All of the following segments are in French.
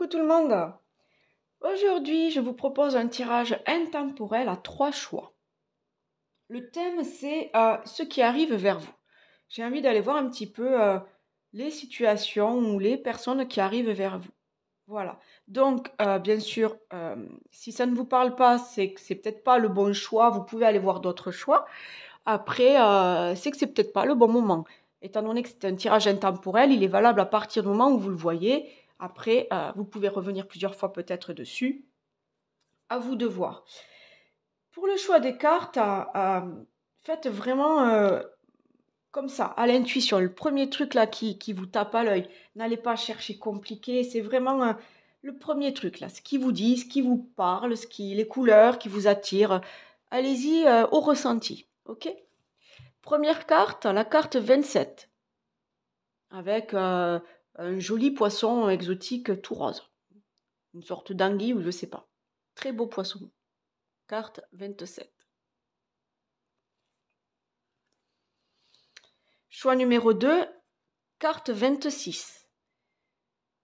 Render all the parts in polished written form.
Coucou tout le monde! Aujourd'hui, je vous propose un tirage intemporel à 3 choix. Le thème, c'est ce qui arrive vers vous. J'ai envie d'aller voir un petit peu les situations ou les personnes qui arrivent vers vous. Voilà. Donc, bien sûr, si ça ne vous parle pas, c'est que c'est peut-être pas le bon choix. Vous pouvez aller voir d'autres choix. Après, c'est que c'est peut-être pas le bon moment. Étant donné que c'est un tirage intemporel, il est valable à partir du moment où vous le voyez. Après, vous pouvez revenir plusieurs fois peut-être dessus. À vous de voir. Pour le choix des cartes, faites vraiment comme ça, à l'intuition. Le premier truc là qui vous tape à l'œil. N'allez pas chercher compliqué. C'est vraiment le premier truc là. Ce qui vous dit, ce qui vous parle, les couleurs qui vous attirent. Allez-y au ressenti. Ok? Première carte, la carte 27. Avec un joli poisson exotique tout rose. Une sorte d'anguille ou je sais pas. Très beau poisson. Carte 27. Choix numéro 2, carte 26.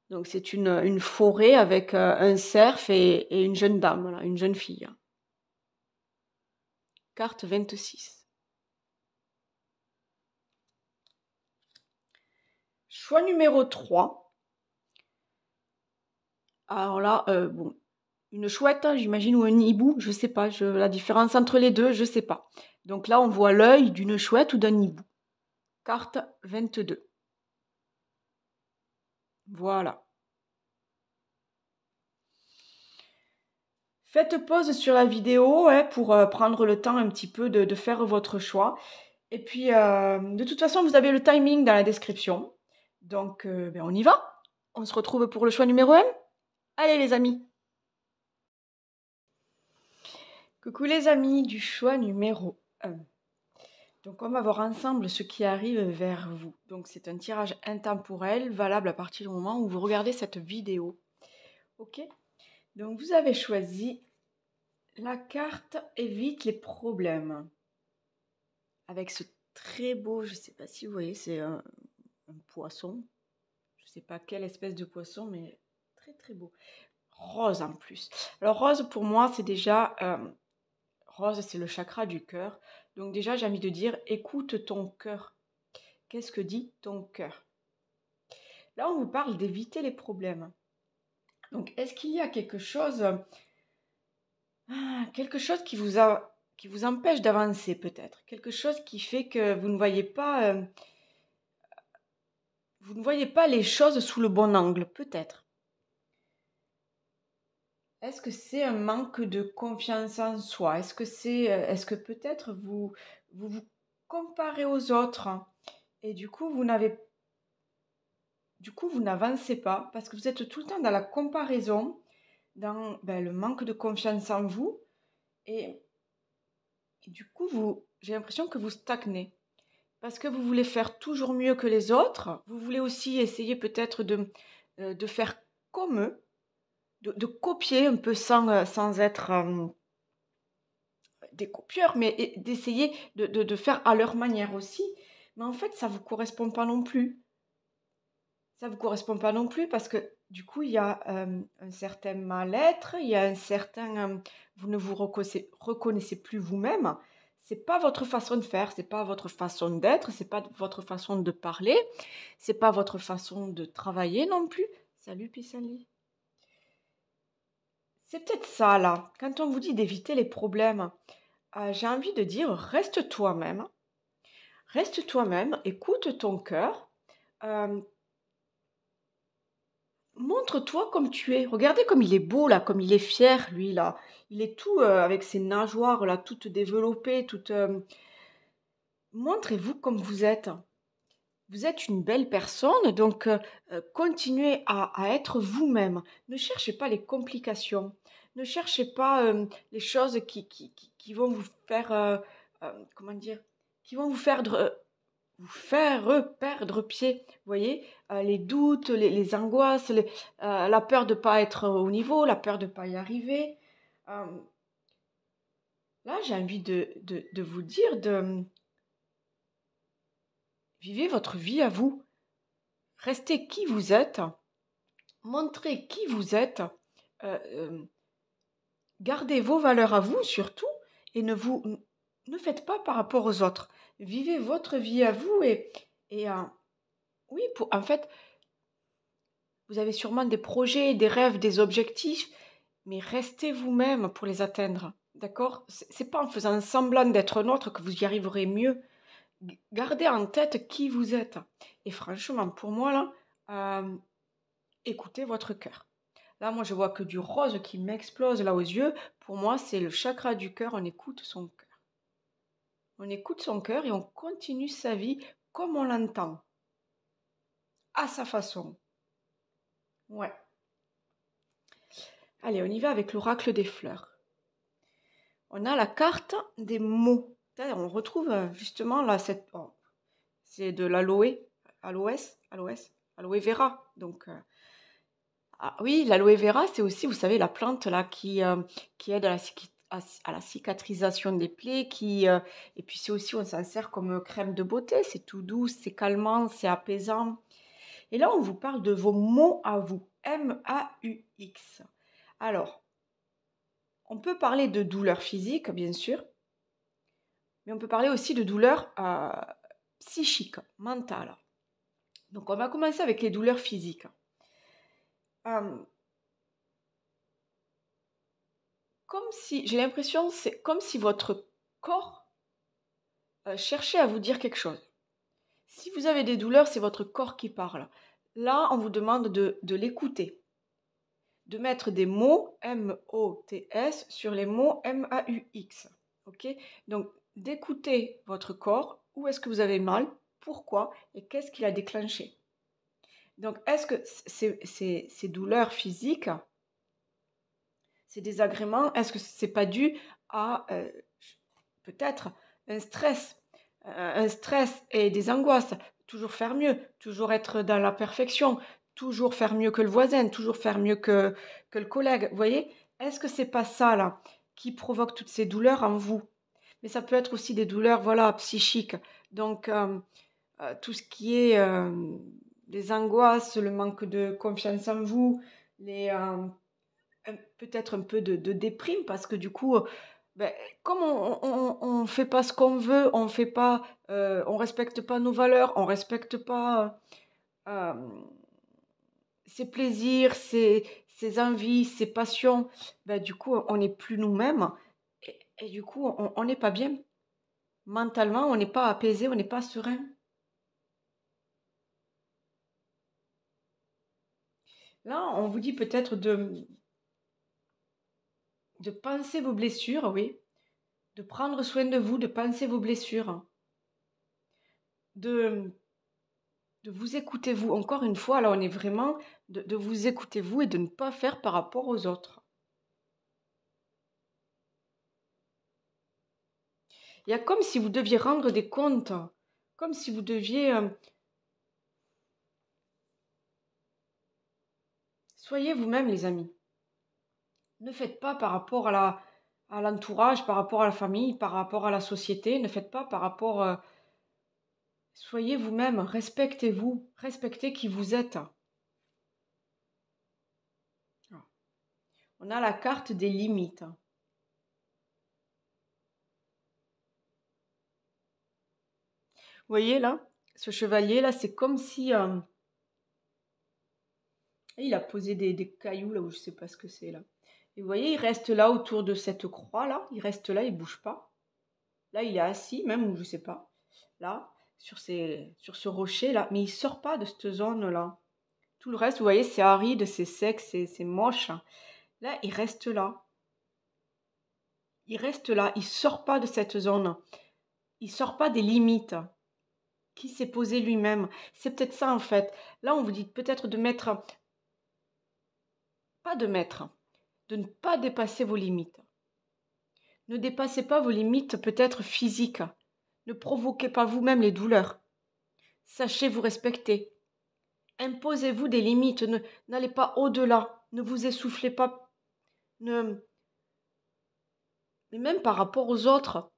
Donc c'est une forêt avec un cerf et une jeune dame, voilà, une jeune fille. Carte 26. Choix numéro 3. Alors là, bon, une chouette, hein, j'imagine, ou un hibou, je sais pas, la différence entre les deux, je sais pas. Donc là, on voit l'œil d'une chouette ou d'un hibou. Carte 22. Voilà. Faites pause sur la vidéo pour prendre le temps un petit peu de faire votre choix. Et puis, de toute façon, vous avez le timing dans la description. Donc, on y va. On se retrouve pour le choix numéro 1. Allez les amis. Coucou les amis du choix numéro 1. Donc, on va voir ensemble ce qui arrive vers vous. Donc, c'est un tirage intemporel valable à partir du moment où vous regardez cette vidéo. Ok? Donc, vous avez choisi la carte évite les problèmes. Avec ce très beau, je ne sais pas si vous voyez, c'est un poisson. Je ne sais pas quelle espèce de poisson, mais très très beau. Rose en plus. Alors rose pour moi, c'est déjà... rose, c'est le chakra du cœur. Donc déjà, j'ai envie de dire, écoute ton cœur. Qu'est-ce que dit ton cœur? Là, on vous parle d'éviter les problèmes. Donc, est-ce qu'il y a quelque chose qui vous empêche d'avancer peut-être? Quelque chose qui fait que vous ne voyez pas... vous ne voyez pas les choses sous le bon angle, peut-être. Est-ce que c'est un manque de confiance en soi? Est-ce que peut-être vous comparez aux autres et du coup, vous n'avancez pas parce que vous êtes tout le temps dans la comparaison, dans le manque de confiance en vous et, du coup, j'ai l'impression que vous stagnez parce que vous voulez faire toujours mieux que les autres. Vous voulez aussi essayer peut-être de faire comme eux, de copier un peu sans être des copieurs, mais d'essayer de faire à leur manière aussi. Mais en fait, ça ne vous correspond pas non plus. Ça ne vous correspond pas non plus parce que du coup, il y a un certain mal-être, il y a un certain... vous ne vous reconnaissez plus vous-même. C'est pas votre façon de faire, c'est pas votre façon d'être, c'est pas votre façon de parler, c'est pas votre façon de travailler non plus. Salut Pissenlit. C'est peut-être ça là. Quand on vous dit d'éviter les problèmes, j'ai envie de dire reste toi-même. Reste toi-même, écoute ton cœur. Montre-toi comme tu es. Regardez comme il est beau là, comme il est fier lui là. Il est tout avec ses nageoires là, toutes développées, toutes. Montrez-vous comme vous êtes. Vous êtes une belle personne, donc continuez à être vous-même. Ne cherchez pas les complications. Ne cherchez pas les choses qui vont vous faire, comment dire, qui vont vous faire perdre pied. Vous voyez, les doutes, les angoisses, la peur de ne pas être au niveau, la peur de ne pas y arriver. Euh, Là, j'ai envie de vous dire vivez votre vie à vous. Restez qui vous êtes. montrez qui vous êtes, gardez vos valeurs à vous surtout, et ne faites pas par rapport aux autres. Vivez votre vie à vous et oui, en fait, vous avez sûrement des projets, des rêves, des objectifs, mais restez vous-même pour les atteindre. D'accord? C'est pas en faisant semblant d'être un autre que vous y arriverez mieux. Gardez en tête qui vous êtes. Et franchement, pour moi, là, écoutez votre cœur. Là, moi, je vois que du rose qui m'explose là aux yeux. Pour moi, c'est le chakra du cœur. On écoute son cœur. On écoute son cœur et on continue sa vie comme on l'entend, à sa façon. Ouais. Allez, on y va avec l'oracle des fleurs. On a la carte des mots. On retrouve justement là, c'est de l'aloe, aloe vera. Donc, oui, l'aloe vera, c'est aussi, vous savez, la plante là qui aide à la cicatrisation des plaies. Et puis c'est aussi, on s'en sert comme crème de beauté. C'est tout doux, c'est calmant, c'est apaisant. Et là, on vous parle de vos mots à vous. M-A-U-X. Alors, on peut parler de douleurs physiques, bien sûr, mais on peut parler aussi de douleurs psychiques, mentales. Donc, on va commencer avec les douleurs physiques. Comme si, j'ai l'impression, c'est comme si votre corps cherchait à vous dire quelque chose. Si vous avez des douleurs, c'est votre corps qui parle. Là, on vous demande de l'écouter, de mettre des mots M-O-T-S sur les mots M-A-U-X. Ok? Donc, d'écouter votre corps. Où est-ce que vous avez mal? Pourquoi? Et qu'est-ce qui l'a déclenché? Donc, est-ce que ces douleurs physiques, ces désagréments, est-ce que c'est pas dû à peut-être un stress et des angoisses, toujours faire mieux, toujours être dans la perfection, toujours faire mieux que le voisin, toujours faire mieux que le collègue. Vous voyez, est-ce que c'est pas ça là qui provoque toutes ces douleurs en vous? Mais ça peut être aussi des douleurs, voilà, psychiques. Donc tout ce qui est les angoisses, le manque de confiance en vous, peut-être un peu de déprime parce que du coup, ben, comme on fait pas ce qu'on veut, on fait pas, on respecte pas nos valeurs, on respecte pas euh, ses plaisirs, ses envies, ses passions, ben, du coup, on n'est plus nous-mêmes et du coup, on n'est pas bien. Mentalement, on n'est pas apaisé, on n'est pas serein. Là, on vous dit peut-être de penser vos blessures, oui, de prendre soin de vous, de penser vos blessures, de vous écouter vous. Encore une fois, là, on est vraiment de vous écouter vous et de ne pas faire par rapport aux autres. Il y a comme si vous deviez rendre des comptes, comme si vous deviez... soyez vous-même, les amis. Ne faites pas par rapport à l'entourage, par rapport à la famille, par rapport à la société. Ne faites pas par rapport... soyez vous-même, respectez-vous, respectez qui vous êtes. On a la carte des limites. Vous voyez là, ce chevalier là, c'est comme si il a posé des cailloux là où je sais pas ce que c'est là. Et vous voyez, il reste là autour de cette croix là, il reste là, il bouge pas. Là, il est assis même ou je sais pas. Là, sur ce rocher là, mais il sort pas de cette zone là. Tout le reste, vous voyez, c'est aride, c'est sec, c'est moche. Là, il reste là. Il reste là, il sort pas de cette zone. Il sort pas des limites qui s'est posé lui-même. C'est peut-être ça en fait. Là, on vous dit peut-être de ne pas dépasser vos limites. Ne dépassez pas vos limites peut-être physiques. Ne provoquez pas vous-même les douleurs. Sachez vous respecter. Imposez-vous des limites. N'allez pas au-delà. Ne vous essoufflez pas. Ne, mais même par rapport aux autres.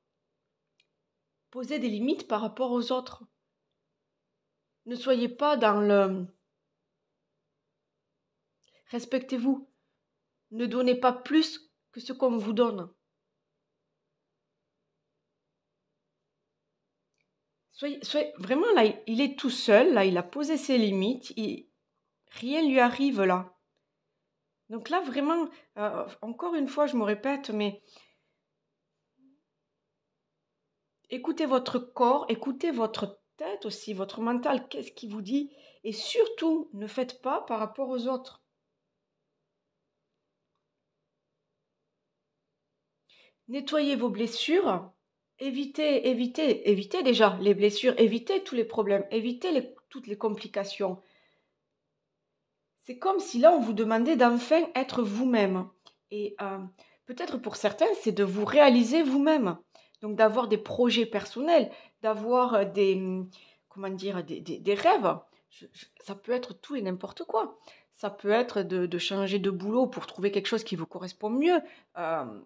Posez des limites par rapport aux autres. Ne soyez pas dans Respectez-vous. Ne donnez pas plus que ce qu'on vous donne. Vraiment là, il est tout seul, là, il a posé ses limites, rien ne lui arrive là. Donc là, vraiment, encore une fois, je me répète, mais écoutez votre corps, écoutez votre tête aussi, votre mental, qu'est-ce qui vous dit? Et surtout, ne faites pas par rapport aux autres. Nettoyez vos blessures, évitez déjà les blessures, évitez tous les problèmes, évitez toutes les complications. C'est comme si là, on vous demandait d'enfin être vous-même. Et peut-être pour certains, c'est de vous réaliser vous-même. Donc d'avoir des projets personnels, d'avoir comment dire, des rêves. Ça peut être tout et n'importe quoi. Ça peut être de changer de boulot pour trouver quelque chose qui vous correspond mieux. Euh,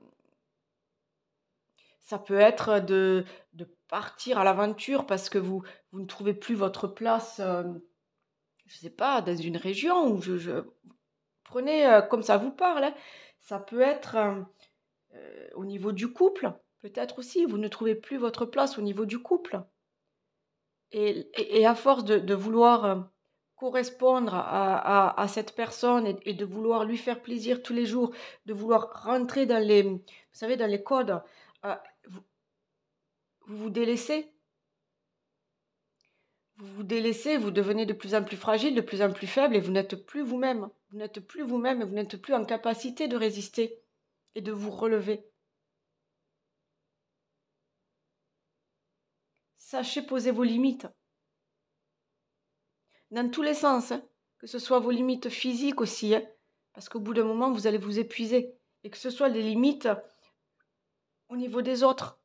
Ça peut être de partir à l'aventure parce que vous ne trouvez plus votre place, je ne sais pas, dans une région où prenez comme ça vous parle, hein. Ça peut être au niveau du couple, peut-être aussi, vous ne trouvez plus votre place au niveau du couple. Et à force de vouloir correspondre à cette personne et de vouloir lui faire plaisir tous les jours, de vouloir rentrer vous savez, dans les codes, euh, vous vous vous délaissez. Vous vous délaissez, vous devenez de plus en plus fragile, de plus en plus faible et vous n'êtes plus vous-même. Vous n'êtes plus vous-même et vous n'êtes plus en capacité de résister et de vous relever. Sachez poser vos limites dans tous les sens, hein. Que ce soit vos limites physiques aussi, hein, parce qu'au bout d'un moment, vous allez vous épuiser. Et que ce soit les limites au niveau des autres.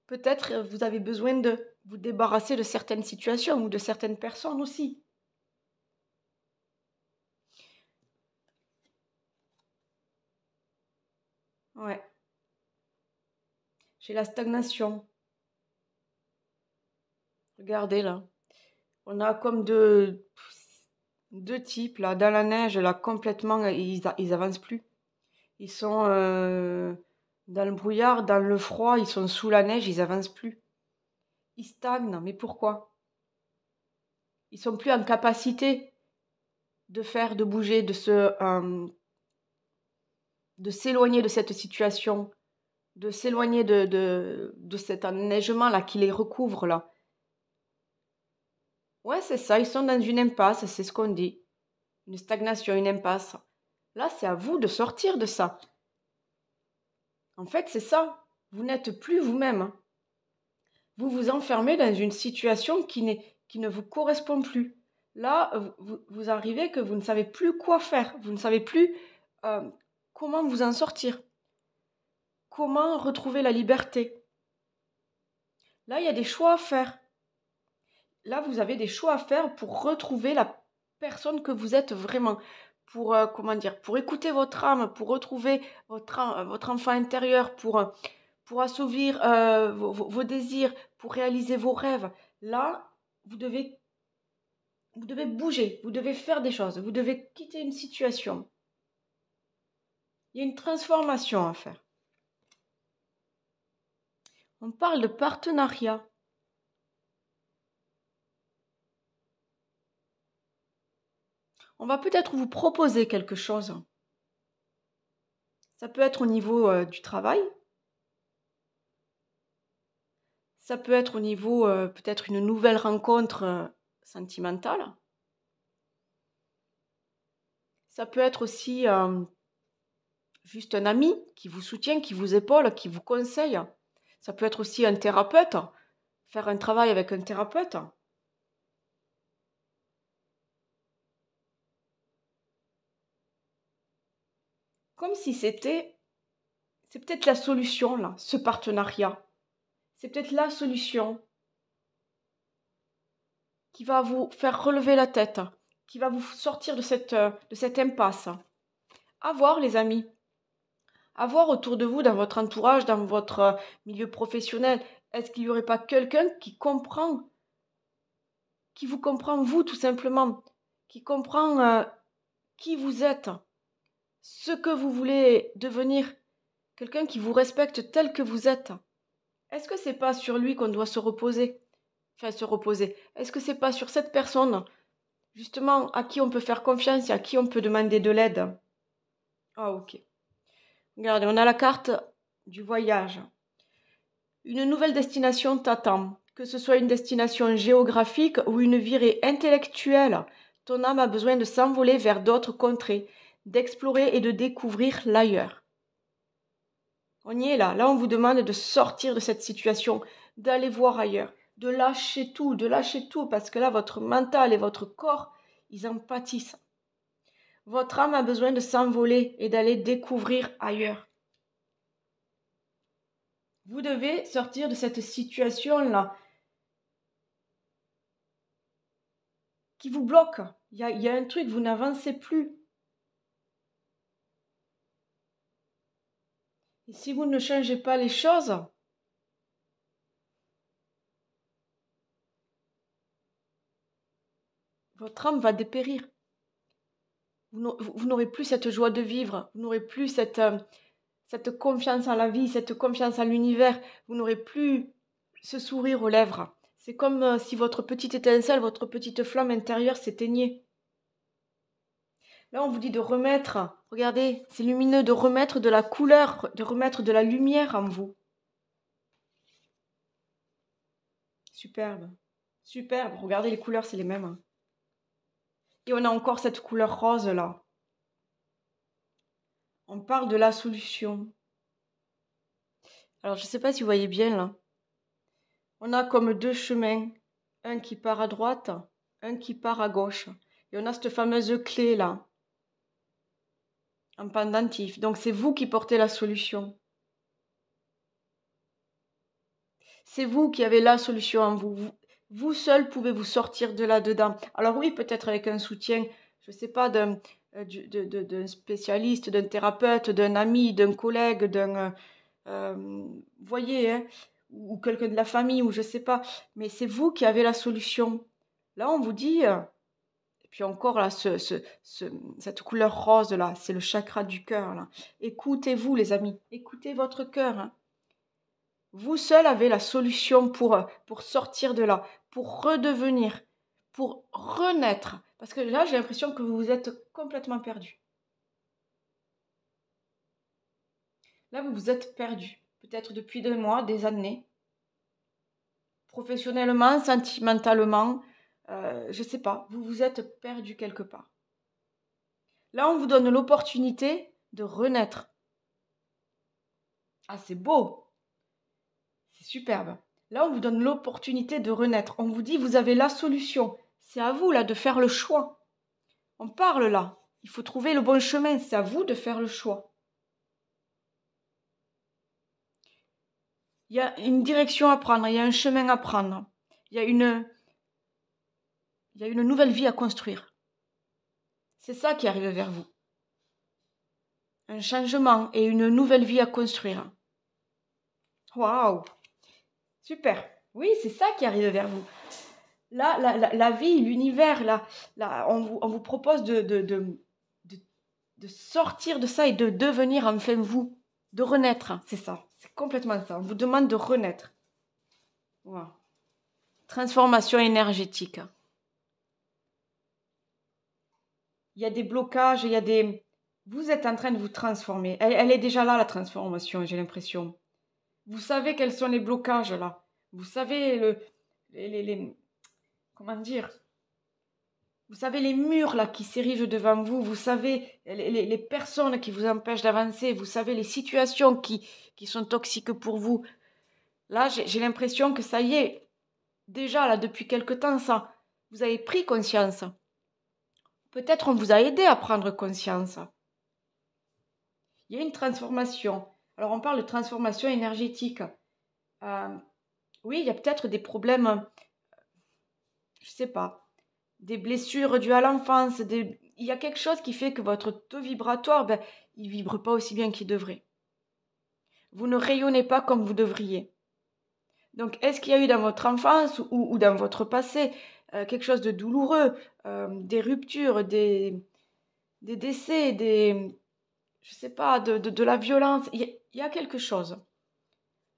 Peut-être vous avez besoin de vous débarrasser de certaines situations ou de certaines personnes aussi. Ouais, j'ai la stagnation. Regardez là. On a comme deux types là, dans la neige, là, complètement, ils avancent plus. Ils sont dans le brouillard, dans le froid, ils sont sous la neige, ils avancent plus. Ils stagnent, mais pourquoi? Ils sont plus en capacité de faire, de bouger, de s'éloigner de cette situation, de s'éloigner de cet enneigement là qui les recouvre là. Ouais, c'est ça, ils sont dans une impasse, c'est ce qu'on dit. Une stagnation, une impasse. Là, c'est à vous de sortir de ça. En fait, c'est ça. Vous n'êtes plus vous-même, hein. Vous vous enfermez dans une situation qui ne vous correspond plus. Là, vous arrivez que vous ne savez plus quoi faire. Vous ne savez plus euh, comment vous en sortir. Comment retrouver la liberté. Là, il y a des choix à faire. Là, vous avez des choix à faire pour retrouver la personne que vous êtes vraiment. Pour, comment dire, pour écouter votre âme, pour retrouver votre enfant intérieur, pour assouvir vos désirs, pour réaliser vos rêves. Là, vous devez, vous devez bouger, vous devez faire des choses, vous devez quitter une situation. Il y a une transformation à faire. On parle de partenariat. On va peut-être vous proposer quelque chose. Ça peut être au niveau du travail. Ça peut être au niveau peut-être une nouvelle rencontre sentimentale. Ça peut être aussi juste un ami qui vous soutient, qui vous épaule, qui vous conseille. Ça peut être aussi un thérapeute, faire un travail avec un thérapeute. Comme si c'est peut-être la solution là, ce partenariat. C'est peut-être la solution qui va vous faire relever la tête, qui va vous sortir de cette impasse. À voir les amis, à voir autour de vous, dans votre entourage, dans votre milieu professionnel. Est-ce qu'il n'y aurait pas quelqu'un qui vous comprend vous tout simplement, qui comprend qui vous êtes, ce que vous voulez devenir, quelqu'un qui vous respecte tel que vous êtes. Est-ce que c'est pas sur lui qu'on doit se reposer? Enfin, se reposer. Est-ce que c'est pas sur cette personne, justement, à qui on peut faire confiance et à qui on peut demander de l'aide? Ah, ok. Regardez, on a la carte du voyage. Une nouvelle destination t'attend, que ce soit une destination géographique ou une virée intellectuelle. Ton âme a besoin de s'envoler vers d'autres contrées, d'explorer et de découvrir l'ailleurs. On y est là. Là, on vous demande de sortir de cette situation, d'aller voir ailleurs, de lâcher tout, parce que là, votre mental et votre corps, ils en pâtissent. Votre âme a besoin de s'envoler et d'aller découvrir ailleurs. Vous devez sortir de cette situation-là qui vous bloque. Il y a un truc, vous n'avancez plus. Et si vous ne changez pas les choses, votre âme va dépérir. Vous n'aurez plus cette joie de vivre, vous n'aurez plus cette confiance en la vie, cette confiance en l'univers, vous n'aurez plus ce sourire aux lèvres. C'est comme si votre petite étincelle, votre petite flamme intérieure s'éteignait. Là, on vous dit de remettre, regardez, c'est lumineux, de remettre de la couleur, de remettre de la lumière en vous. Superbe, superbe, regardez les couleurs, c'est les mêmes. Et on a encore cette couleur rose là. On parle de la solution. Alors, je ne sais pas si vous voyez bien là. On a comme deux chemins, un qui part à droite, un qui part à gauche. Et on a cette fameuse clé là, en pendentif. Donc, c'est vous qui portez la solution. C'est vous qui avez la solution en vous. Vous seul pouvez vous sortir de là-dedans. Alors oui, peut-être avec un soutien, je ne sais pas, d'un spécialiste, d'un thérapeute, d'un ami, d'un collègue, voyez, hein, ou quelqu'un de la famille, ou je ne sais pas. Mais c'est vous qui avez la solution. Là, on vous dit, et puis encore là, cette couleur rose là, c'est le chakra du cœur là. Écoutez-vous les amis, écoutez votre cœur, hein. Vous seul avez la solution pour sortir de là, pour redevenir, pour renaître. Parce que là, j'ai l'impression que vous vous êtes complètement perdu. Là, vous vous êtes perdu. Peut-être depuis des mois, des années. Professionnellement, sentimentalement, je ne sais pas. Vous vous êtes perdu quelque part. Là, on vous donne l'opportunité de renaître. Ah, c'est beau. C'est superbe. Là, on vous donne l'opportunité de renaître. On vous dit, vous avez la solution. C'est à vous, là, de faire le choix. On parle, là. Il faut trouver le bon chemin. C'est à vous de faire le choix. Il y a une direction à prendre. Il y a un chemin à prendre. Il y a une nouvelle vie à construire. C'est ça qui arrive vers vous. Un changement et une nouvelle vie à construire. Waouh! Super. Oui, c'est ça qui arrive vers vous. Là, la vie, l'univers, là, on vous propose de sortir de ça et de devenir enfin vous, de renaître. C'est ça, c'est complètement ça. On vous demande de renaître. Wow. Transformation énergétique. Il y a des blocages, Vous êtes en train de vous transformer. Elle est déjà là, la transformation, j'ai l'impression. Vous savez quels sont les blocages, là. Vous savez comment dire? Vous savez les murs là qui s'érigent devant vous, vous savez les personnes qui vous empêchent d'avancer, vous savez les situations qui sont toxiques pour vous. Là, j'ai l'impression que ça y est, déjà là depuis quelque temps, ça, vous avez pris conscience. Peut-être on vous a aidé à prendre conscience. Il y a une transformation. Alors on parle de transformation énergétique. Oui, il y a peut-être des problèmes, je sais pas, des blessures dues à l'enfance, il y a quelque chose qui fait que votre taux vibratoire, il vibre pas aussi bien qu'il devrait. Vous ne rayonnez pas comme vous devriez. Donc, est-ce qu'il y a eu dans votre enfance ou dans votre passé quelque chose de douloureux, des ruptures, des des décès, je sais pas, de la violence. Il y a quelque chose.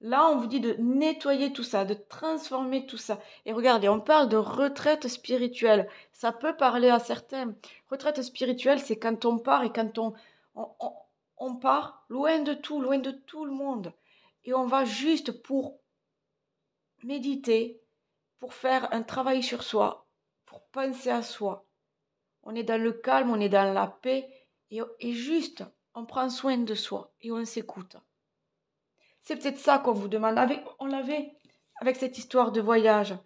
Là, on vous dit de nettoyer tout ça, de transformer tout ça. Et regardez, on parle de retraite spirituelle. Ça peut parler à certains. Retraite spirituelle, c'est quand on part et quand on, on- on part loin de tout le monde. Et on va juste pour méditer, pour faire un travail sur soi, pour penser à soi. On est dans le calme, on est dans la paix et juste, on prend soin de soi et on s'écoute. C'est peut-être ça qu'on vous demande. On l'avait avec cette histoire de voyage.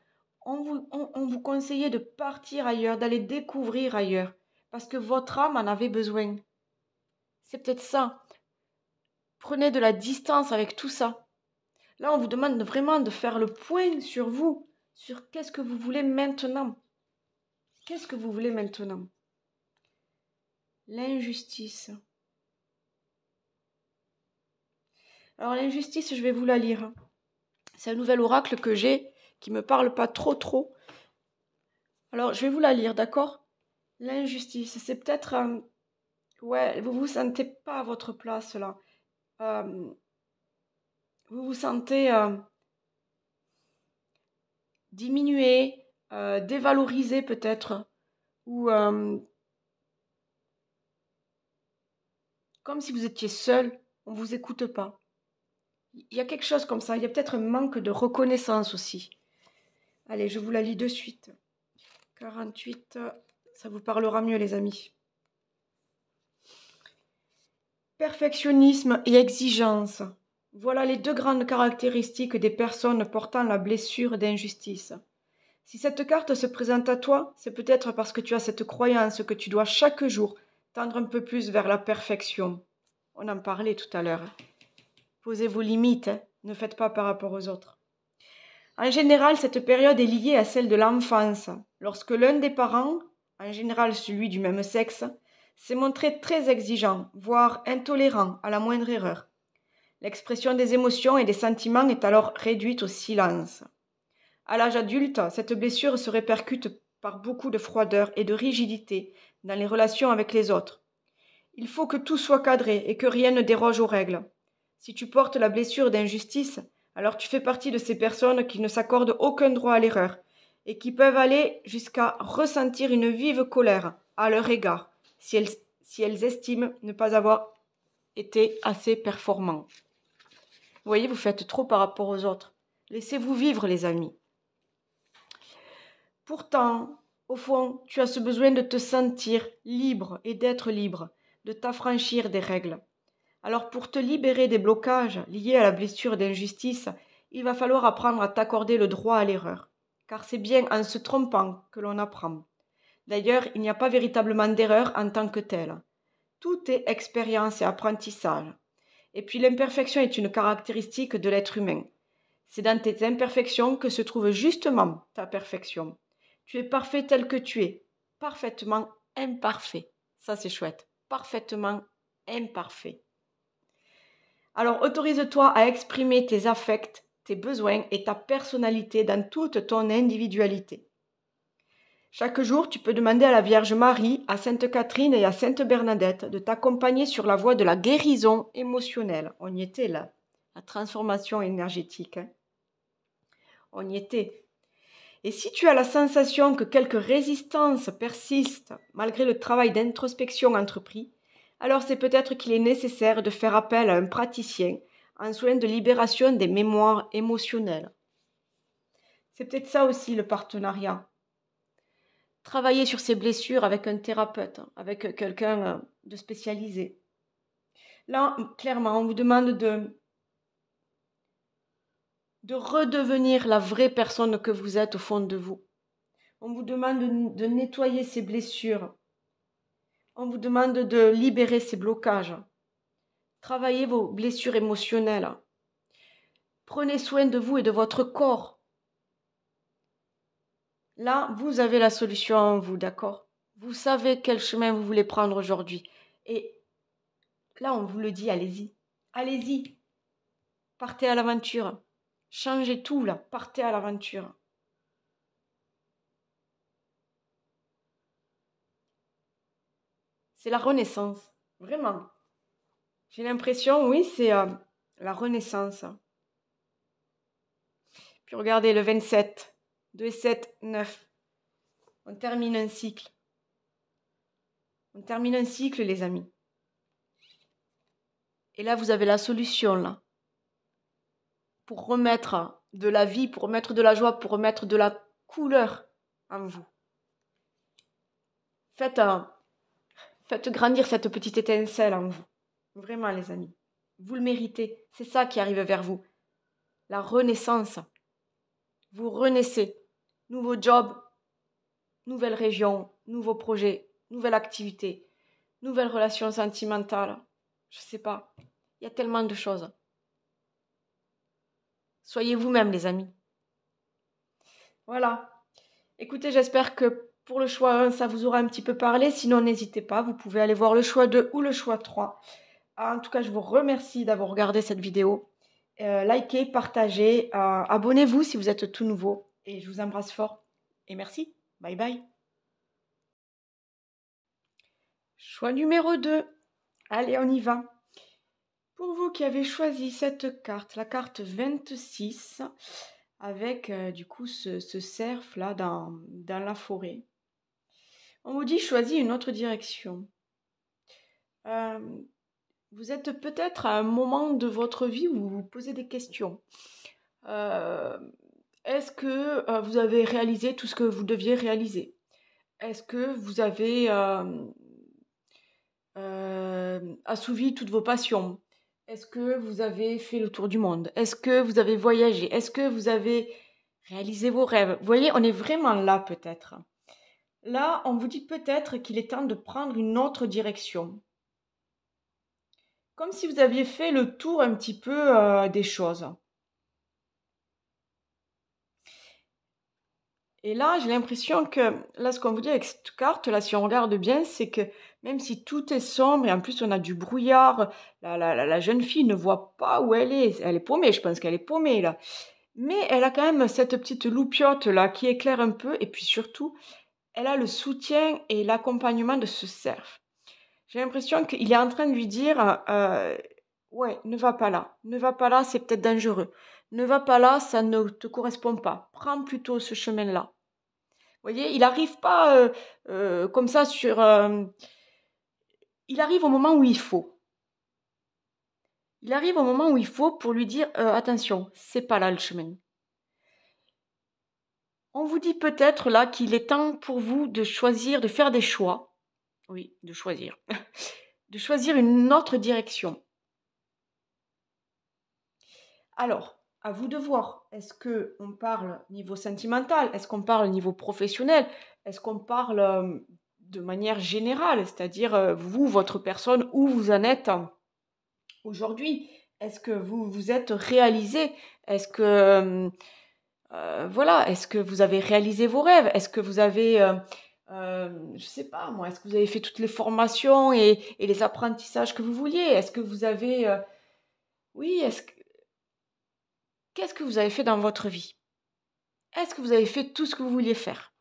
On vous conseillait de partir ailleurs, d'aller découvrir ailleurs, parce que votre âme en avait besoin. C'est peut-être ça. Prenez de la distance avec tout ça. Là, on vous demande vraiment de faire le point sur vous, sur qu'est-ce que vous voulez maintenant. Qu'est-ce que vous voulez maintenant? L'injustice. Alors l'injustice, je vais vous la lire. C'est un nouvel oracle que j'ai qui me parle pas trop. Alors je vais vous la lire, d'accord? L'injustice, c'est peut-être ouais, vous vous sentez pas à votre place là. Euh, vous vous sentez diminué, dévalorisé peut-être, ou comme si vous étiez seul, on vous écoute pas. Il y a quelque chose comme ça. Il y a peut-être un manque de reconnaissance aussi. Allez, je vous la lis de suite. 48, ça vous parlera mieux, les amis. Perfectionnisme et exigence. Voilà les deux grandes caractéristiques des personnes portant la blessure d'injustice. Si cette carte se présente à toi, c'est peut-être parce que tu as cette croyance que tu dois chaque jour tendre un peu plus vers la perfection. On en parlait tout à l'heure. Posez vos limites, hein. Ne faites pas par rapport aux autres. En général, cette période est liée à celle de l'enfance, lorsque l'un des parents, en général celui du même sexe, s'est montré très exigeant, voire intolérant à la moindre erreur. L'expression des émotions et des sentiments est alors réduite au silence. À l'âge adulte, cette blessure se répercute par beaucoup de froideur et de rigidité dans les relations avec les autres. Il faut que tout soit cadré et que rien ne déroge aux règles. Si tu portes la blessure d'injustice, alors tu fais partie de ces personnes qui ne s'accordent aucun droit à l'erreur et qui peuvent aller jusqu'à ressentir une vive colère à leur égard si elles estiment ne pas avoir été assez performants. Vous voyez, vous faites trop par rapport aux autres. Laissez-vous vivre, les amis. Pourtant, au fond, tu as ce besoin de te sentir libre et d'être libre, de t'affranchir des règles. Alors pour te libérer des blocages liés à la blessure d'injustice, il va falloir apprendre à t'accorder le droit à l'erreur, car c'est bien en se trompant que l'on apprend. D'ailleurs, il n'y a pas véritablement d'erreur en tant que telle. Tout est expérience et apprentissage. Et puis l'imperfection est une caractéristique de l'être humain. C'est dans tes imperfections que se trouve justement ta perfection. Tu es parfait tel que tu es, parfaitement imparfait. Ça c'est chouette, parfaitement imparfait. Alors autorise-toi à exprimer tes affects, tes besoins et ta personnalité dans toute ton individualité. Chaque jour, tu peux demander à la Vierge Marie, à Sainte Catherine et à Sainte Bernadette de t'accompagner sur la voie de la guérison émotionnelle. On y était là, la transformation énergétique. On y était. Et si tu as la sensation que quelques résistances persistent malgré le travail d'introspection entrepris, alors c'est peut-être qu'il est nécessaire de faire appel à un praticien en soin de libération des mémoires émotionnelles. C'est peut-être ça aussi le partenariat. Travailler sur ses blessures avec un thérapeute, avec quelqu'un de spécialisé. Là, clairement, on vous demande de redevenir la vraie personne que vous êtes au fond de vous. On vous demande de nettoyer ces blessures. On vous demande de libérer ces blocages. Travaillez vos blessures émotionnelles. Prenez soin de vous et de votre corps. Là, vous avez la solution en vous, d'accord? Vous savez quel chemin vous voulez prendre aujourd'hui. Et là, on vous le dit, allez-y. Allez-y. Partez à l'aventure. Changez tout, là. Partez à l'aventure. C'est la renaissance, vraiment. J'ai l'impression, oui, c'est la renaissance. Puis regardez, le 27, 2 et 7, 9. On termine un cycle. On termine un cycle, les amis. Et là, vous avez la solution, là. Pour remettre de la vie, pour remettre de la joie, pour remettre de la couleur en vous. Faites grandir cette petite étincelle en vous. Vraiment, les amis. Vous le méritez. C'est ça qui arrive vers vous. La renaissance. Vous renaissez. Nouveau job, nouvelle région, nouveaux projets, nouvelle activité, nouvelle relation sentimentale. Je sais pas. Il y a tellement de choses. Soyez vous-même, les amis. Voilà. Écoutez, j'espère que pour le choix 1, ça vous aura un petit peu parlé. Sinon, n'hésitez pas. Vous pouvez aller voir le choix 2 ou le choix 3. En tout cas, je vous remercie d'avoir regardé cette vidéo. Likez, partagez, abonnez-vous si vous êtes tout nouveau. Et je vous embrasse fort. Et merci. Bye bye. Choix numéro 2. Allez, on y va. Pour vous qui avez choisi cette carte, la carte 26, avec du coup ce cerf là dans la forêt, on vous dit choisis une autre direction. Vous êtes peut-être à un moment de votre vie où vous vous posez des questions. Est-ce que vous avez réalisé tout ce que vous deviez réaliser? Est-ce que vous avez assouvi toutes vos passions? Est-ce que vous avez fait le tour du monde? Est-ce que vous avez voyagé? Est-ce que vous avez réalisé vos rêves? Vous voyez, on est vraiment là peut-être. Là, on vous dit peut-être qu'il est temps de prendre une autre direction. Comme si vous aviez fait le tour un petit peu des choses. Et là, j'ai l'impression que, là, ce qu'on vous dit avec cette carte, là, si on regarde bien, c'est que même si tout est sombre, et en plus on a du brouillard, la jeune fille ne voit pas où elle est. Elle est paumée, je pense qu'elle est paumée, là. Mais elle a quand même cette petite loupiote, là, qui éclaire un peu, et puis surtout, elle a le soutien et l'accompagnement de ce cerf. J'ai l'impression qu'il est en train de lui dire, ouais, ne va pas là, c'est peut-être dangereux. Ne va pas là, ça ne te correspond pas. Prends plutôt ce chemin-là. Vous voyez, il n'arrive pas comme ça sur... il arrive au moment où il faut. Il arrive au moment où il faut pour lui dire, attention, c'est pas là le chemin. On vous dit peut-être là qu'il est temps pour vous de choisir, de faire des choix. Oui, de choisir. De choisir une autre direction. Alors, à vous de voir. Est-ce qu'on parle niveau sentimental? Est-ce qu'on parle niveau professionnel? Est-ce qu'on parle de manière générale? C'est-à-dire, vous, votre personne, où vous en êtes aujourd'hui? Est-ce que vous vous êtes réalisé? Est-ce que, voilà, est-ce que vous avez réalisé vos rêves? Est-ce que vous avez, je sais pas moi, est-ce que vous avez fait toutes les formations et les apprentissages que vous vouliez? Est-ce que vous avez, oui, qu'est-ce que vous avez fait dans votre vie? Est-ce que vous avez fait tout ce que vous vouliez faire?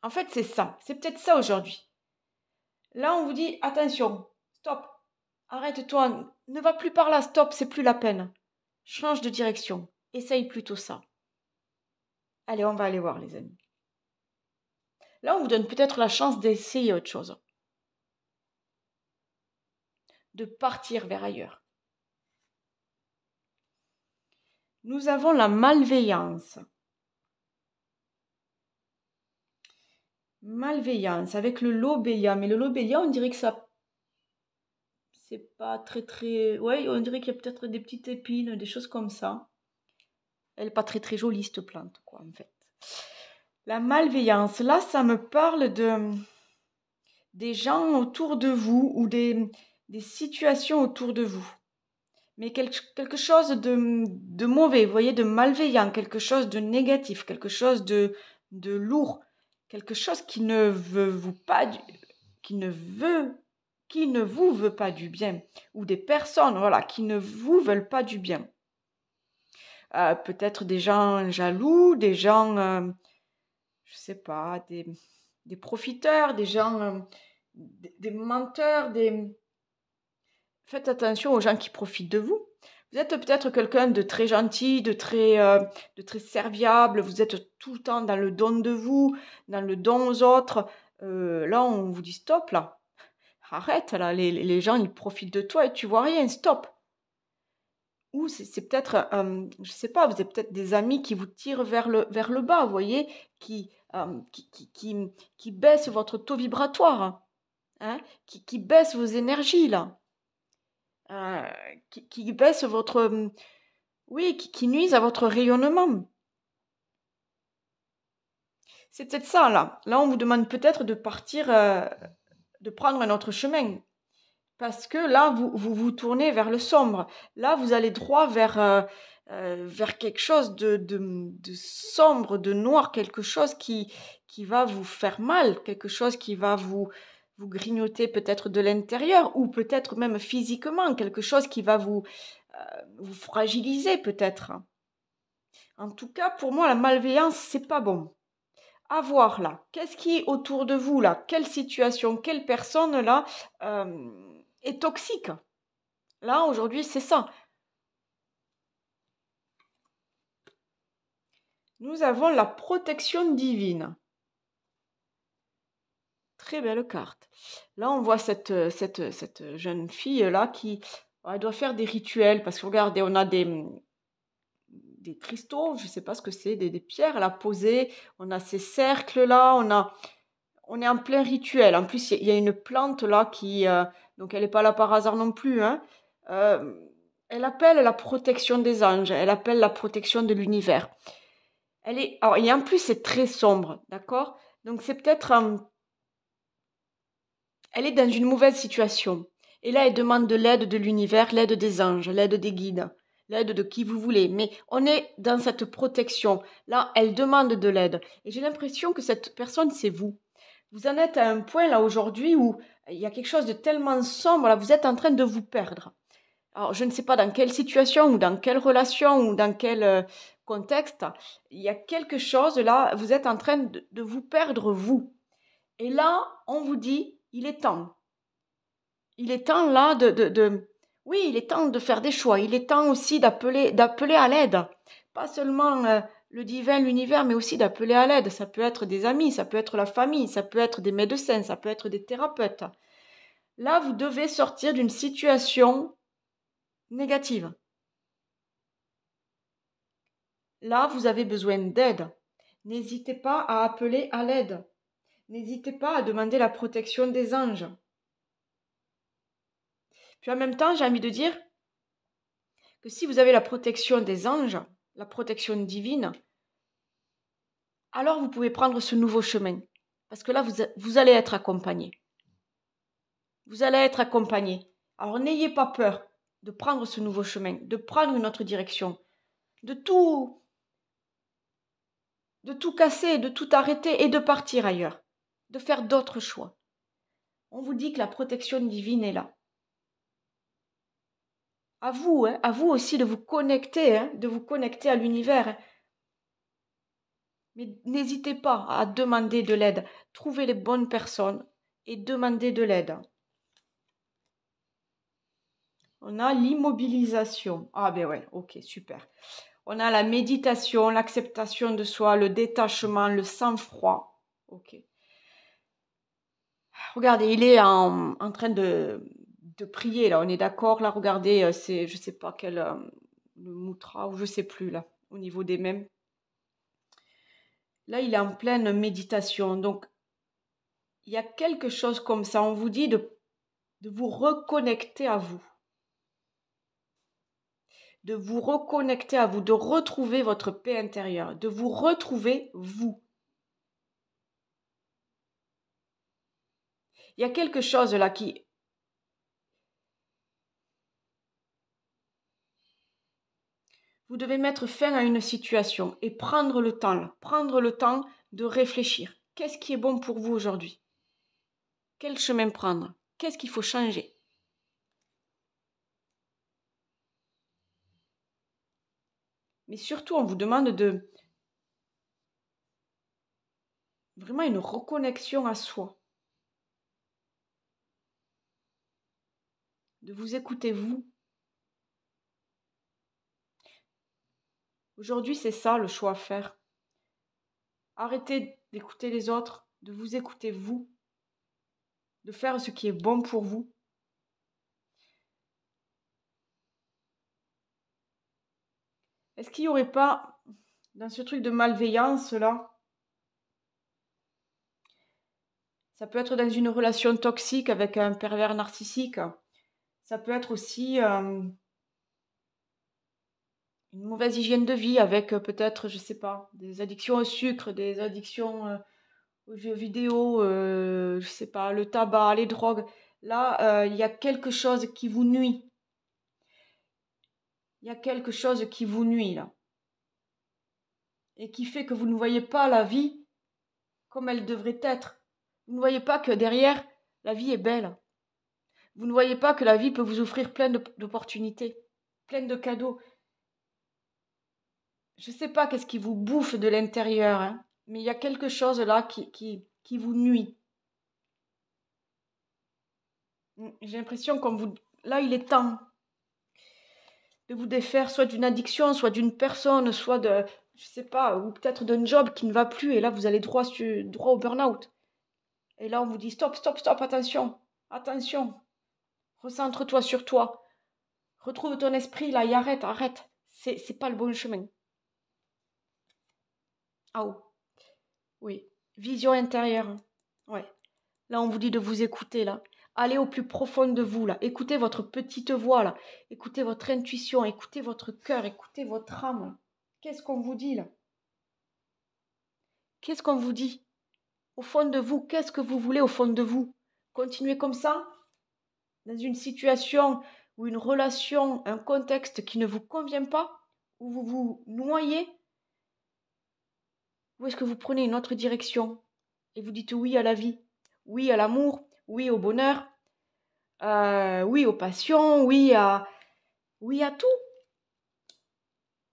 En fait, c'est ça. C'est peut-être ça aujourd'hui. Là, on vous dit, attention, stop, arrête-toi, ne va plus par là, stop, c'est plus la peine. Change de direction. Essaye plutôt ça. Allez, on va aller voir, les amis. Là, on vous donne peut-être la chance d'essayer autre chose. De partir vers ailleurs. Nous avons la malveillance. Malveillance avec le lobelia. Mais le lobelia, on dirait que ça... C'est pas très... Ouais, on dirait qu'il y a peut-être des petites épines, des choses comme ça. Elle n'est pas très jolie, cette plante, quoi, en fait. La malveillance, là, ça me parle des gens autour de vous ou des situations autour de vous. Mais quelque chose de mauvais, vous voyez, de malveillant, quelque chose de négatif, quelque chose de lourd, quelque chose qui ne vous veut pas du bien, ou des personnes, voilà, qui ne vous veulent pas du bien. Peut-être des gens jaloux, des gens, je sais pas, des profiteurs, des gens des menteurs, Faites attention aux gens qui profitent de vous. Vous êtes peut-être quelqu'un de très gentil, de très serviable, vous êtes tout le temps dans le don de vous, dans le don aux autres. Là, on vous dit stop, là. Arrête, là, les gens, ils profitent de toi et tu vois rien, stop. Ou c'est peut-être, je sais pas, vous avez peut-être des amis qui vous tirent vers le bas, vous voyez, qui baissent votre taux vibratoire, hein, qui baissent vos énergies, là, euh, qui baissent votre, oui, qui nuisent à votre rayonnement. C'est peut-être ça, là. Là, on vous demande peut-être de partir, de prendre un autre chemin. Parce que là, vous vous tournez vers le sombre. Là, vous allez droit vers quelque chose de sombre, de noir, quelque chose qui va vous faire mal, quelque chose qui va vous grignoter peut-être de l'intérieur ou peut-être même physiquement, quelque chose qui va vous fragiliser peut-être. En tout cas, pour moi, la malveillance, c'est pas bon. À voir là, qu'est-ce qui est autour de vous là? Quelle situation, quelle personne là est toxique? Là, aujourd'hui, c'est ça. Nous avons la protection divine. Très belle carte. Là, on voit cette jeune fille-là qui elle doit faire des rituels. Parce que regardez, on a des cristaux, je ne sais pas ce que c'est, des pierres là posées. On a ces cercles-là, on est en plein rituel. En plus, il y a une plante là donc elle n'est pas là par hasard non plus, hein. Euh, Elle appelle la protection des anges, elle appelle la protection de l'univers. Alors, et en plus, c'est très sombre, d'accord? Donc, c'est peut-être, elle est dans une mauvaise situation. Et là, elle demande de l'aide de l'univers, l'aide des anges, l'aide des guides, l'aide de qui vous voulez. Mais on est dans cette protection. Là, elle demande de l'aide. Et j'ai l'impression que cette personne, c'est vous. Vous en êtes à un point là aujourd'hui où il y a quelque chose de tellement sombre, là, vous êtes en train de vous perdre. Alors, je ne sais pas dans quelle situation ou dans quelle relation ou dans quel contexte, il y a quelque chose là, vous êtes en train de vous perdre vous. Et là, on vous dit, il est temps. Il est temps là Oui, il est temps de faire des choix. Il est temps aussi d'appeler à l'aide. Pas seulement le divin, l'univers, mais aussi d'appeler à l'aide. Ça peut être des amis, ça peut être la famille, ça peut être des médecins, ça peut être des thérapeutes. Là, vous devez sortir d'une situation négative. Là, vous avez besoin d'aide. N'hésitez pas à appeler à l'aide. N'hésitez pas à demander la protection des anges. Puis en même temps, j'ai envie de dire que si vous avez la protection des anges, la protection divine, alors vous pouvez prendre ce nouveau chemin. Parce que là, vous allez être accompagné. Vous allez être accompagné. Alors n'ayez pas peur de prendre ce nouveau chemin, de prendre une autre direction, de tout casser, de tout arrêter et de partir ailleurs, de faire d'autres choix. On vous dit que la protection divine est là. Hein, à vous aussi de vous connecter, hein, de vous connecter à l'univers. Hein. Mais n'hésitez pas à demander de l'aide. Trouvez les bonnes personnes et demandez de l'aide. On a l'immobilisation. Ah ben ouais, ok, super. On a la méditation, l'acceptation de soi, le détachement, le sang-froid. Ok. Regardez, il est en train de prier là, on est d'accord là, regardez, c'est je sais pas quel le mudra ou je sais plus là, au niveau des mêmes. Là, il est en pleine méditation. Donc, il y a quelque chose comme ça. On vous dit de vous reconnecter à vous. De vous reconnecter à vous, de retrouver votre paix intérieure, de vous retrouver vous. Il y a quelque chose là qui... Vous devez mettre fin à une situation et prendre le temps, là, prendre le temps de réfléchir. Qu'est-ce qui est bon pour vous aujourd'hui? Quel chemin prendre? Qu'est-ce qu'il faut changer? Mais surtout, on vous demande de vraiment une reconnexion à soi. de vous écouter vous. Aujourd'hui, c'est ça le choix à faire. Arrêtez d'écouter les autres, de vous écouter vous, de faire ce qui est bon pour vous. Est-ce qu'il n'y aurait pas, dans ce truc de malveillance là, ça peut être dans une relation toxique avec un pervers narcissique, ça peut être aussi une mauvaise hygiène de vie avec peut-être, je sais pas, des addictions au sucre, des addictions aux jeux vidéo, je sais pas, le tabac, les drogues. Là, il y a quelque chose qui vous nuit. Il y a quelque chose qui vous nuit là. Et qui fait que vous ne voyez pas la vie comme elle devrait être. Vous ne voyez pas que derrière, la vie est belle. Vous ne voyez pas que la vie peut vous offrir plein d'opportunités, plein de cadeaux. Je ne sais pas qu'est-ce qui vous bouffe de l'intérieur, hein, mais il y a quelque chose là qui vous nuit. J'ai l'impression qu'on vous... Là, il est temps de vous défaire soit d'une addiction, soit d'une personne, soit de... Je sais pas, ou peut-être d'un job qui ne va plus, et là, vous allez droit au burn-out. Et là, on vous dit stop, stop, stop, attention, attention. Recentre-toi sur toi. Retrouve ton esprit là et arrête, arrête. C'est pas le bon chemin. Ah oh, oui. Vision intérieure. Ouais. Là, on vous dit de vous écouter là. Allez au plus profond de vous là. Écoutez votre petite voix là. Écoutez votre intuition. Écoutez votre cœur. Écoutez votre âme. Qu'est-ce qu'on vous dit là? Qu'est-ce qu'on vous dit? Au fond de vous, qu'est-ce que vous voulez au fond de vous? Continuez comme ça? Dans une situation ou une relation, un contexte qui ne vous convient pas? Où vous vous noyez? Ou est-ce que vous prenez une autre direction et vous dites oui à la vie, oui à l'amour, oui au bonheur, oui aux passions, oui à tout,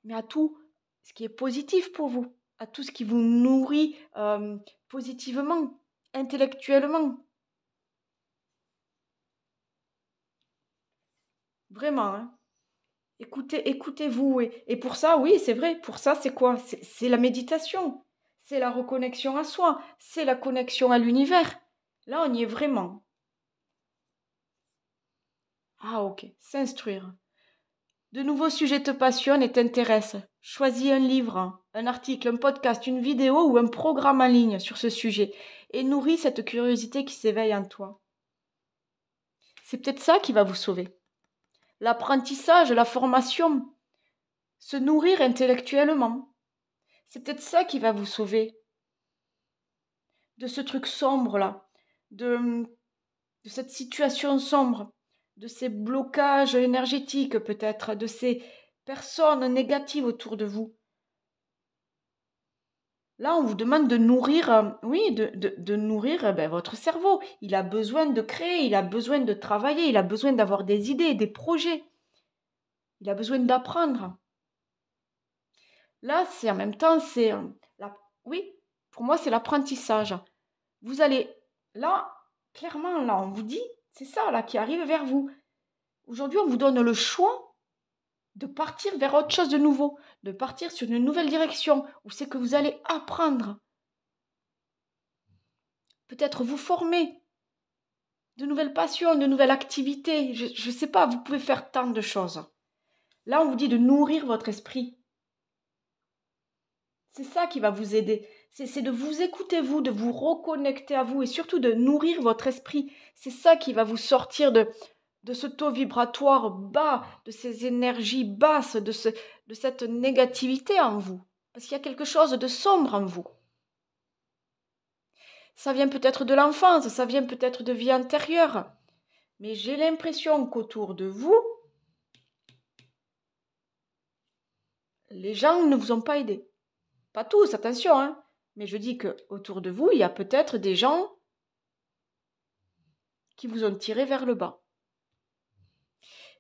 mais à tout ce qui est positif pour vous, à tout ce qui vous nourrit positivement, intellectuellement. Vraiment, hein. Écoutez-vous. Et pour ça, oui, c'est vrai, pour ça, c'est quoi? C'est la méditation, c'est la reconnexion à soi, c'est la connexion à l'univers. Là, on y est vraiment. Ah, ok, s'instruire. De nouveaux sujets te passionnent et t'intéressent. Choisis un livre, un article, un podcast, une vidéo ou un programme en ligne sur ce sujet et nourris cette curiosité qui s'éveille en toi. C'est peut-être ça qui va vous sauver. L'apprentissage, la formation, se nourrir intellectuellement. C'est peut-être ça qui va vous sauver de ce truc sombre là, de cette situation sombre, de ces blocages énergétiques peut-être, de ces personnes négatives autour de vous. Là, on vous demande de nourrir, oui, de nourrir votre cerveau. Il a besoin de créer, il a besoin de travailler, il a besoin d'avoir des idées, des projets. Il a besoin d'apprendre. Là, c'est en même temps, oui, pour moi, c'est l'apprentissage. Vous allez, là, clairement, là, on vous dit, c'est ça, là, qui arrive vers vous. Aujourd'hui, on vous donne le choix de partir vers autre chose de nouveau, de partir sur une nouvelle direction, où c'est que vous allez apprendre. Peut-être vous former, de nouvelles passions, de nouvelles activités. Je ne sais pas, vous pouvez faire tant de choses. Là, on vous dit de nourrir votre esprit. C'est ça qui va vous aider. C'est de vous écouter, vous, de vous reconnecter à vous et surtout de nourrir votre esprit. C'est ça qui va vous sortir de ce taux vibratoire bas, de ces énergies basses, de cette négativité en vous. Parce qu'il y a quelque chose de sombre en vous. Ça vient peut-être de l'enfance, ça vient peut-être de vie antérieure. Mais j'ai l'impression qu'autour de vous, les gens ne vous ont pas aidé. Pas tous, attention, hein. Mais je dis qu'autour de vous, il y a peut-être des gens qui vous ont tiré vers le bas.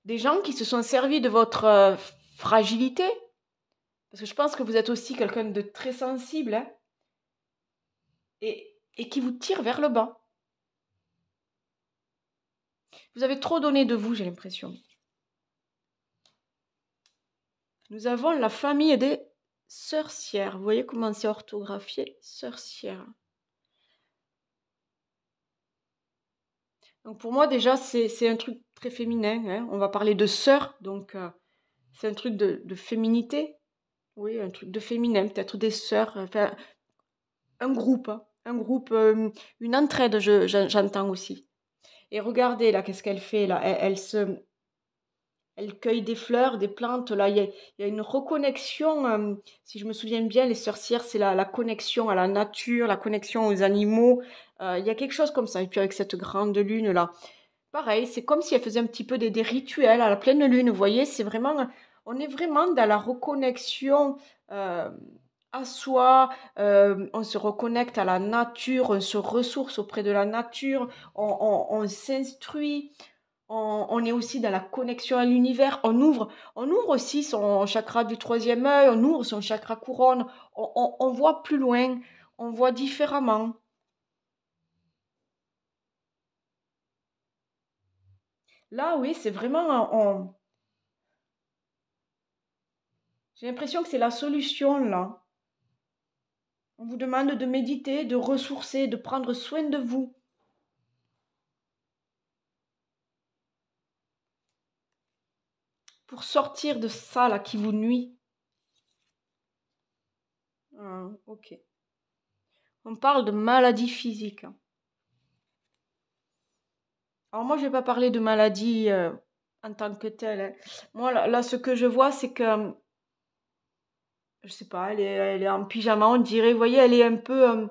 Des gens qui se sont servis de votre fragilité. Parce que je pense que vous êtes aussi quelqu'un de très sensible, hein, et qui vous tirent vers le bas. Vous avez trop donné de vous, j'ai l'impression. Nous avons la famille des sorcières. Vous voyez comment c'est orthographié? Sorcières. Donc pour moi déjà c'est un truc très féminin, hein. On va parler de sœur, donc c'est un truc de féminité. Oui, un truc de féminin, peut-être des sœurs, enfin un groupe, hein. Un groupe, une entraide, j'entends aussi. Et regardez là, qu'est-ce qu'elle fait là? Elle cueille des fleurs, des plantes. Là, il y a une reconnexion. Si je me souviens bien, les sorcières, c'est la connexion à la nature, la connexion aux animaux. Il y a quelque chose comme ça. Et puis avec cette grande lune là, pareil, c'est comme si elle faisait un petit peu des rituels à la pleine lune. Vous voyez, c'est vraiment, on est vraiment dans la reconnexion euh, à soi. On se reconnecte à la nature, on se ressource auprès de la nature, on s'instruit. On est aussi dans la connexion à l'univers. On ouvre aussi son chakra du troisième œil, on ouvre son chakra couronne. On voit plus loin, on voit différemment. Là, oui, c'est vraiment, j'ai l'impression que c'est la solution, là. On vous demande de méditer, de ressourcer, de prendre soin de vous pour sortir de ça, là, qui vous nuit. Ah, ok. On parle de maladie physique. Alors moi, je vais pas parler de maladie en tant que telle, hein. Moi, là, ce que je vois, c'est que, je sais pas, elle est en pyjama, on dirait, vous voyez, elle est un peu,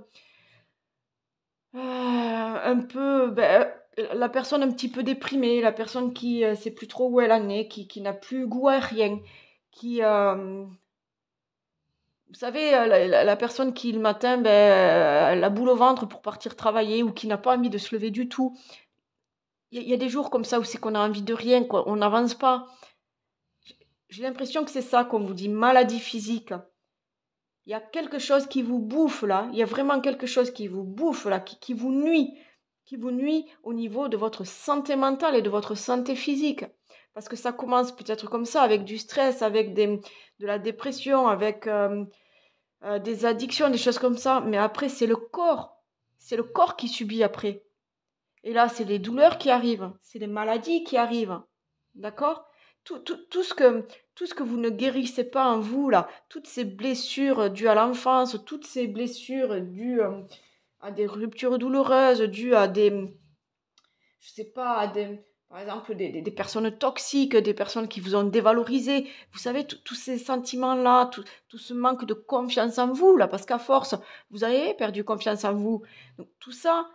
ben, la personne un petit peu déprimée, la personne qui sait plus trop où elle en est, qui n'a plus goût à rien, qui, vous savez, la personne qui le matin, ben, a la boule au ventre pour partir travailler ou qui n'a pas envie de se lever du tout. Il y a des jours comme ça où c'est qu'on a envie de rien, quoi, on n'avance pas. J'ai l'impression que c'est ça qu'on vous dit, maladie physique. Il y a quelque chose qui vous bouffe là, il y a vraiment quelque chose qui vous bouffe là, qui vous nuit au niveau de votre santé mentale et de votre santé physique. Parce que ça commence peut-être comme ça, avec du stress, avec de la dépression, avec des addictions, des choses comme ça. Mais après, c'est le corps. C'est le corps qui subit après. Et là, c'est les douleurs qui arrivent, c'est les maladies qui arrivent. D'accord? Tout ce que vous ne guérissez pas en vous, là, toutes ces blessures dues à l'enfance, toutes ces blessures dues à des ruptures douloureuses, dues à je sais pas, par exemple, des personnes toxiques, des personnes qui vous ont dévalorisé. Vous savez, tous ces sentiments-là, tout ce manque de confiance en vous, là, parce qu'à force, vous avez perdu confiance en vous. Donc, tout ça,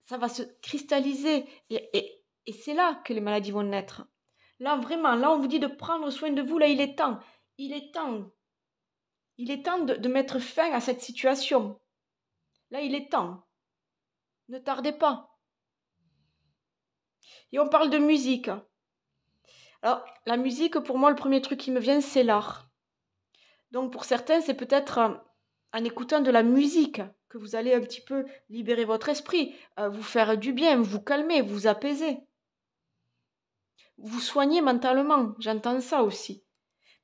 ça va se cristalliser. Et c'est là que les maladies vont naître. Là, vraiment, là, on vous dit de prendre soin de vous. Là, il est temps. Il est temps. Il est temps de mettre fin à cette situation. Là, il est temps. Ne tardez pas. Et on parle de musique. Alors, la musique, pour moi, le premier truc qui me vient, c'est l'art. Donc, pour certains, c'est peut-être en écoutant de la musique que vous allez un petit peu libérer votre esprit, vous faire du bien, vous calmer, vous apaiser. Vous soigner mentalement, j'entends ça aussi.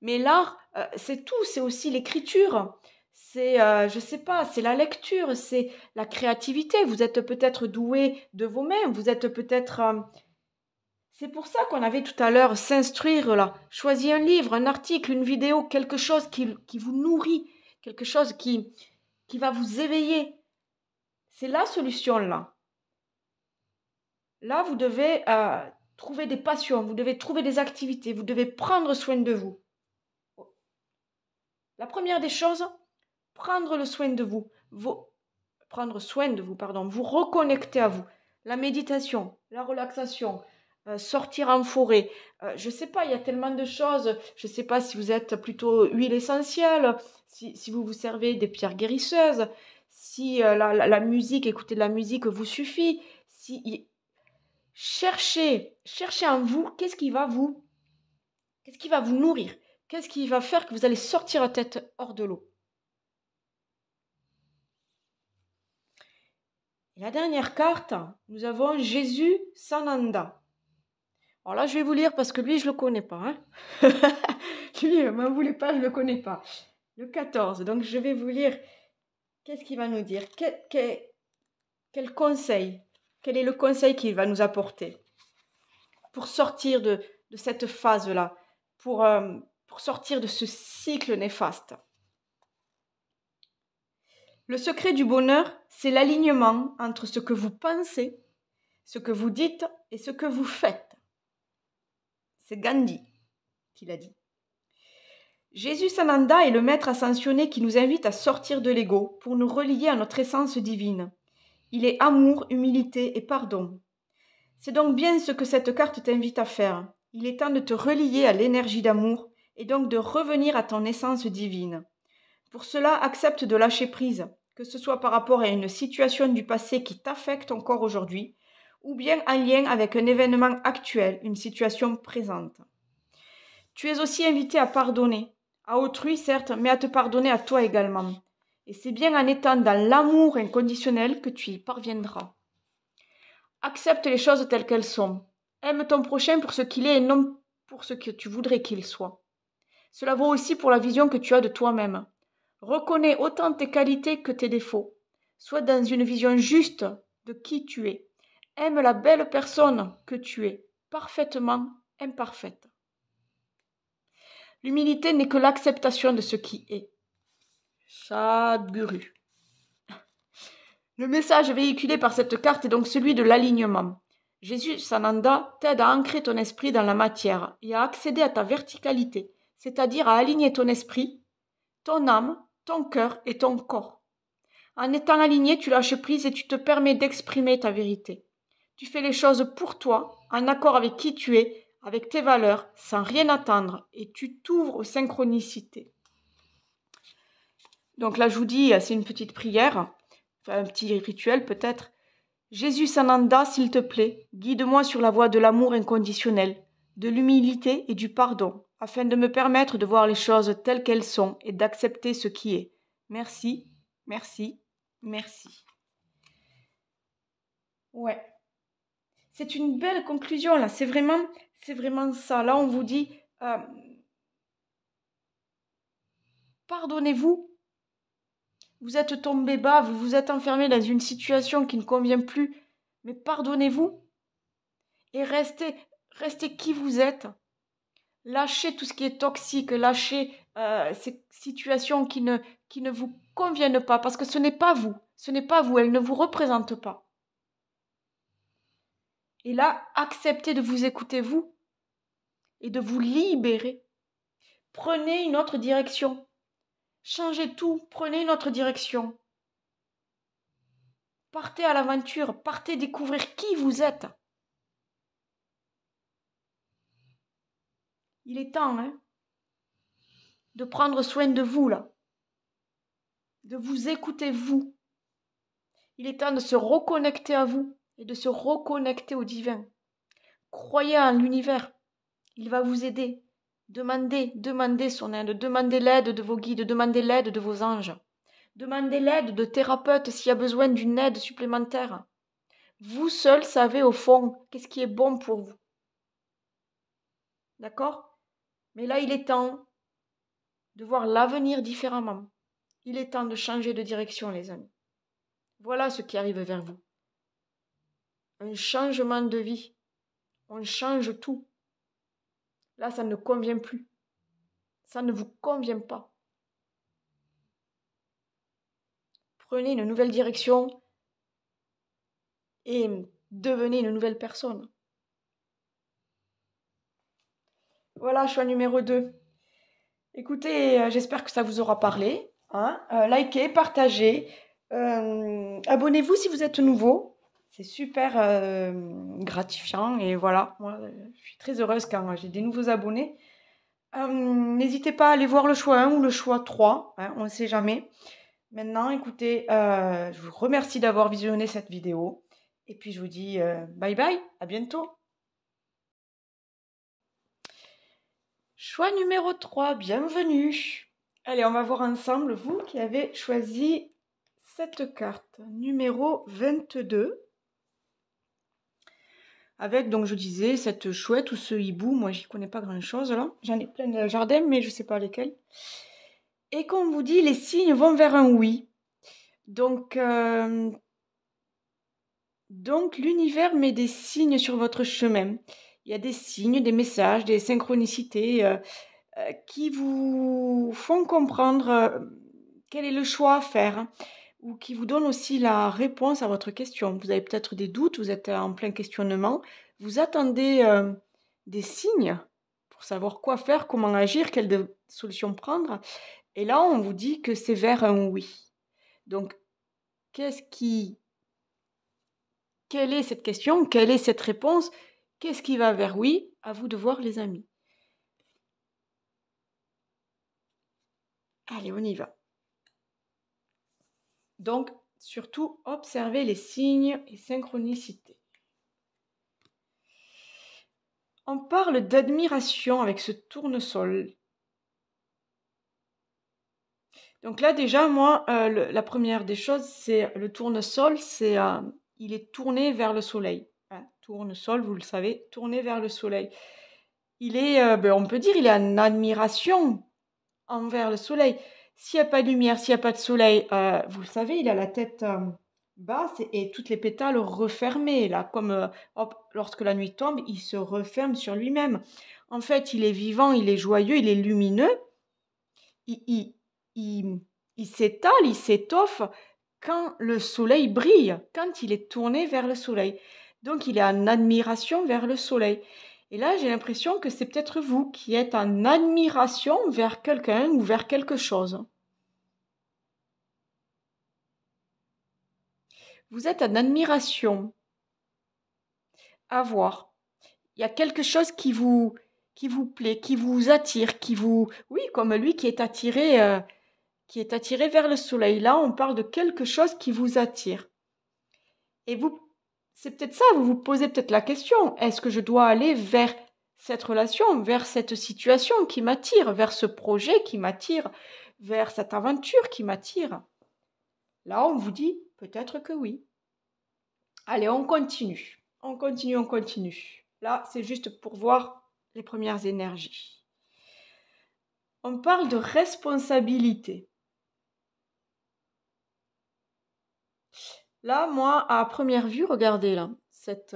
Mais l'art, c'est tout, c'est aussi l'écriture, c'est, je sais pas, c'est la lecture, c'est la créativité. Vous êtes peut-être doué de vos mains, vous êtes peut-être... C'est pour ça qu'on avait tout à l'heure s'instruire là. Choisis un livre, un article, une vidéo, quelque chose qui vous nourrit, quelque chose qui va vous éveiller. C'est la solution là. Là, vous devez trouver des passions, vous devez trouver des activités, vous devez prendre soin de vous. La première des choses, prendre le soin de vous, prendre soin de vous, pardon, vous reconnecter à vous. La méditation, la relaxation, sortir en forêt. Je ne sais pas, il y a tellement de choses. Je ne sais pas si vous êtes plutôt huile essentielle, si vous vous servez des pierres guérisseuses, si la musique, écouter de la musique vous suffit. Si, cherchez en vous qu'est-ce qui va vous nourrir, qu'est-ce qui va faire que vous allez sortir la tête hors de l'eau. La dernière carte, nous avons Jésus Sananda. Alors là, je vais vous lire parce que lui, je ne le connais pas. Hein. Lui, ne m'en voulez pas, je ne le connais pas. Le 14, donc je vais vous lire. Qu'est-ce qu'il va nous dire? Quel conseil? Quel est le conseil qu'il va nous apporter pour sortir de cette phase-là, pour sortir de ce cycle néfaste? Le secret du bonheur, c'est l'alignement entre ce que vous pensez, ce que vous dites et ce que vous faites. C'est Gandhi qui l'a dit. Jésus Sananda est le maître ascensionné qui nous invite à sortir de l'ego pour nous relier à notre essence divine. Il est amour, humilité et pardon. C'est donc bien ce que cette carte t'invite à faire. Il est temps de te relier à l'énergie d'amour et donc de revenir à ton essence divine. Pour cela, accepte de lâcher prise, que ce soit par rapport à une situation du passé qui t'affecte encore aujourd'hui, ou bien en lien avec un événement actuel, une situation présente. Tu es aussi invité à pardonner, à autrui certes, mais à te pardonner à toi également. Et c'est bien en étant dans l'amour inconditionnel que tu y parviendras. Accepte les choses telles qu'elles sont. Aime ton prochain pour ce qu'il est et non pour ce que tu voudrais qu'il soit. Cela vaut aussi pour la vision que tu as de toi-même. Reconnais autant tes qualités que tes défauts. Sois dans une vision juste de qui tu es. Aime la belle personne que tu es, parfaitement imparfaite. L'humilité n'est que l'acceptation de ce qui est. Sadhguru. Le message véhiculé par cette carte est donc celui de l'alignement. Jésus Sananda t'aide à ancrer ton esprit dans la matière et à accéder à ta verticalité, c'est-à-dire à aligner ton esprit, ton âme, ton cœur et ton corps. En étant aligné, tu lâches prise et tu te permets d'exprimer ta vérité. Tu fais les choses pour toi, en accord avec qui tu es, avec tes valeurs, sans rien attendre, et tu t'ouvres aux synchronicités. Donc là, je vous dis, c'est une petite prière, enfin un petit rituel peut-être. Jésus Sananda, s'il te plaît, guide-moi sur la voie de l'amour inconditionnel, de l'humilité et du pardon, afin de me permettre de voir les choses telles qu'elles sont et d'accepter ce qui est. Merci, merci, merci. Ouais. C'est une belle conclusion là, c'est vraiment ça. Là, on vous dit, pardonnez-vous. Vous êtes tombé bas, vous vous êtes enfermé dans une situation qui ne convient plus, mais pardonnez-vous et restez qui vous êtes. Lâchez tout ce qui est toxique, lâchez ces situations qui ne vous conviennent pas, parce que ce n'est pas vous, elles ne vous représentent pas. Et là, acceptez de vous écouter vous et de vous libérer. Prenez une autre direction. Changez tout, prenez une autre direction. Partez à l'aventure, partez découvrir qui vous êtes. Il est temps, hein, de prendre soin de vous, là. De vous écouter, vous. Il est temps de se reconnecter à vous et de se reconnecter au divin. Croyez en l'univers. Il va vous aider. Demandez son aide. Demandez l'aide de vos guides. Demandez l'aide de vos anges. Demandez l'aide de thérapeutes s'il y a besoin d'une aide supplémentaire. Vous seul savez au fond qu'est-ce qui est bon pour vous. D'accord? Mais là, il est temps de voir l'avenir différemment. Il est temps de changer de direction, les amis. Voilà ce qui arrive vers vous. Un changement de vie. On change tout. Là, ça ne convient plus. Ça ne vous convient pas. Prenez une nouvelle direction et devenez une nouvelle personne. Voilà, choix numéro 2. Écoutez, j'espère que ça vous aura parlé. Hein. Likez, partagez. Abonnez-vous si vous êtes nouveau. C'est super gratifiant. Et voilà, moi, je suis très heureuse quand j'ai des nouveaux abonnés. N'hésitez pas à aller voir le choix 1 ou le choix 3. Hein, on ne sait jamais. Maintenant, écoutez, je vous remercie d'avoir visionné cette vidéo. Et puis, je vous dis bye bye, à bientôt. Choix numéro 3, bienvenue. Allez, on va voir ensemble, vous qui avez choisi cette carte numéro 22. Avec, donc je disais, cette chouette ou ce hibou. Moi, j'y connais pas grand-chose là. J'en ai plein dans le jardin, mais je sais pas lesquels. Et comme vous dit, les signes vont vers un oui. Donc l'univers met des signes sur votre chemin. Il y a des signes, des messages, des synchronicités qui vous font comprendre quel est le choix à faire, hein, ou qui vous donnent aussi la réponse à votre question. Vous avez peut-être des doutes, vous êtes en plein questionnement, vous attendez des signes pour savoir quoi faire, comment agir, quelle solution prendre. Et là, on vous dit que c'est vers un oui. Donc, quelle est cette question? Quelle est cette réponse? Qu'est-ce qui va vers oui? À vous de voir, les amis. Allez, on y va. Donc, surtout, observez les signes et synchronicités. On parle d'admiration avec ce tournesol. Donc là, déjà, moi, la première des choses, c'est le tournesol, il est tourné vers le soleil. Hein, tournesol, vous le savez, tourné vers le soleil. Il est, on peut dire, il est en admiration envers le soleil. S'il n'y a pas de lumière, s'il n'y a pas de soleil, vous le savez, il a la tête basse et toutes les pétales refermées, là, comme lorsque la nuit tombe, il se referme sur lui-même. En fait, il est vivant, il est joyeux, il est lumineux, il, il s'étale, il s'étoffe quand le soleil brille, quand il est tourné vers le soleil. Donc, il est en admiration vers le soleil. Et là, j'ai l'impression que c'est peut-être vous qui êtes en admiration vers quelqu'un ou vers quelque chose. Vous êtes en admiration à voir. Il y a quelque chose qui vous plaît, qui vous attire, oui, comme lui qui est attiré vers le soleil. Là, on parle de quelque chose qui vous attire. Et vous, c'est peut-être ça, vous vous posez peut-être la question, est-ce que je dois aller vers cette relation, vers cette situation qui m'attire, vers ce projet qui m'attire, vers cette aventure qui m'attire? Là, on vous dit peut-être que oui. Allez, on continue. On continue, on continue. Là, c'est juste pour voir les premières énergies. On parle de responsabilité. Là, moi, à première vue, regardez là, cette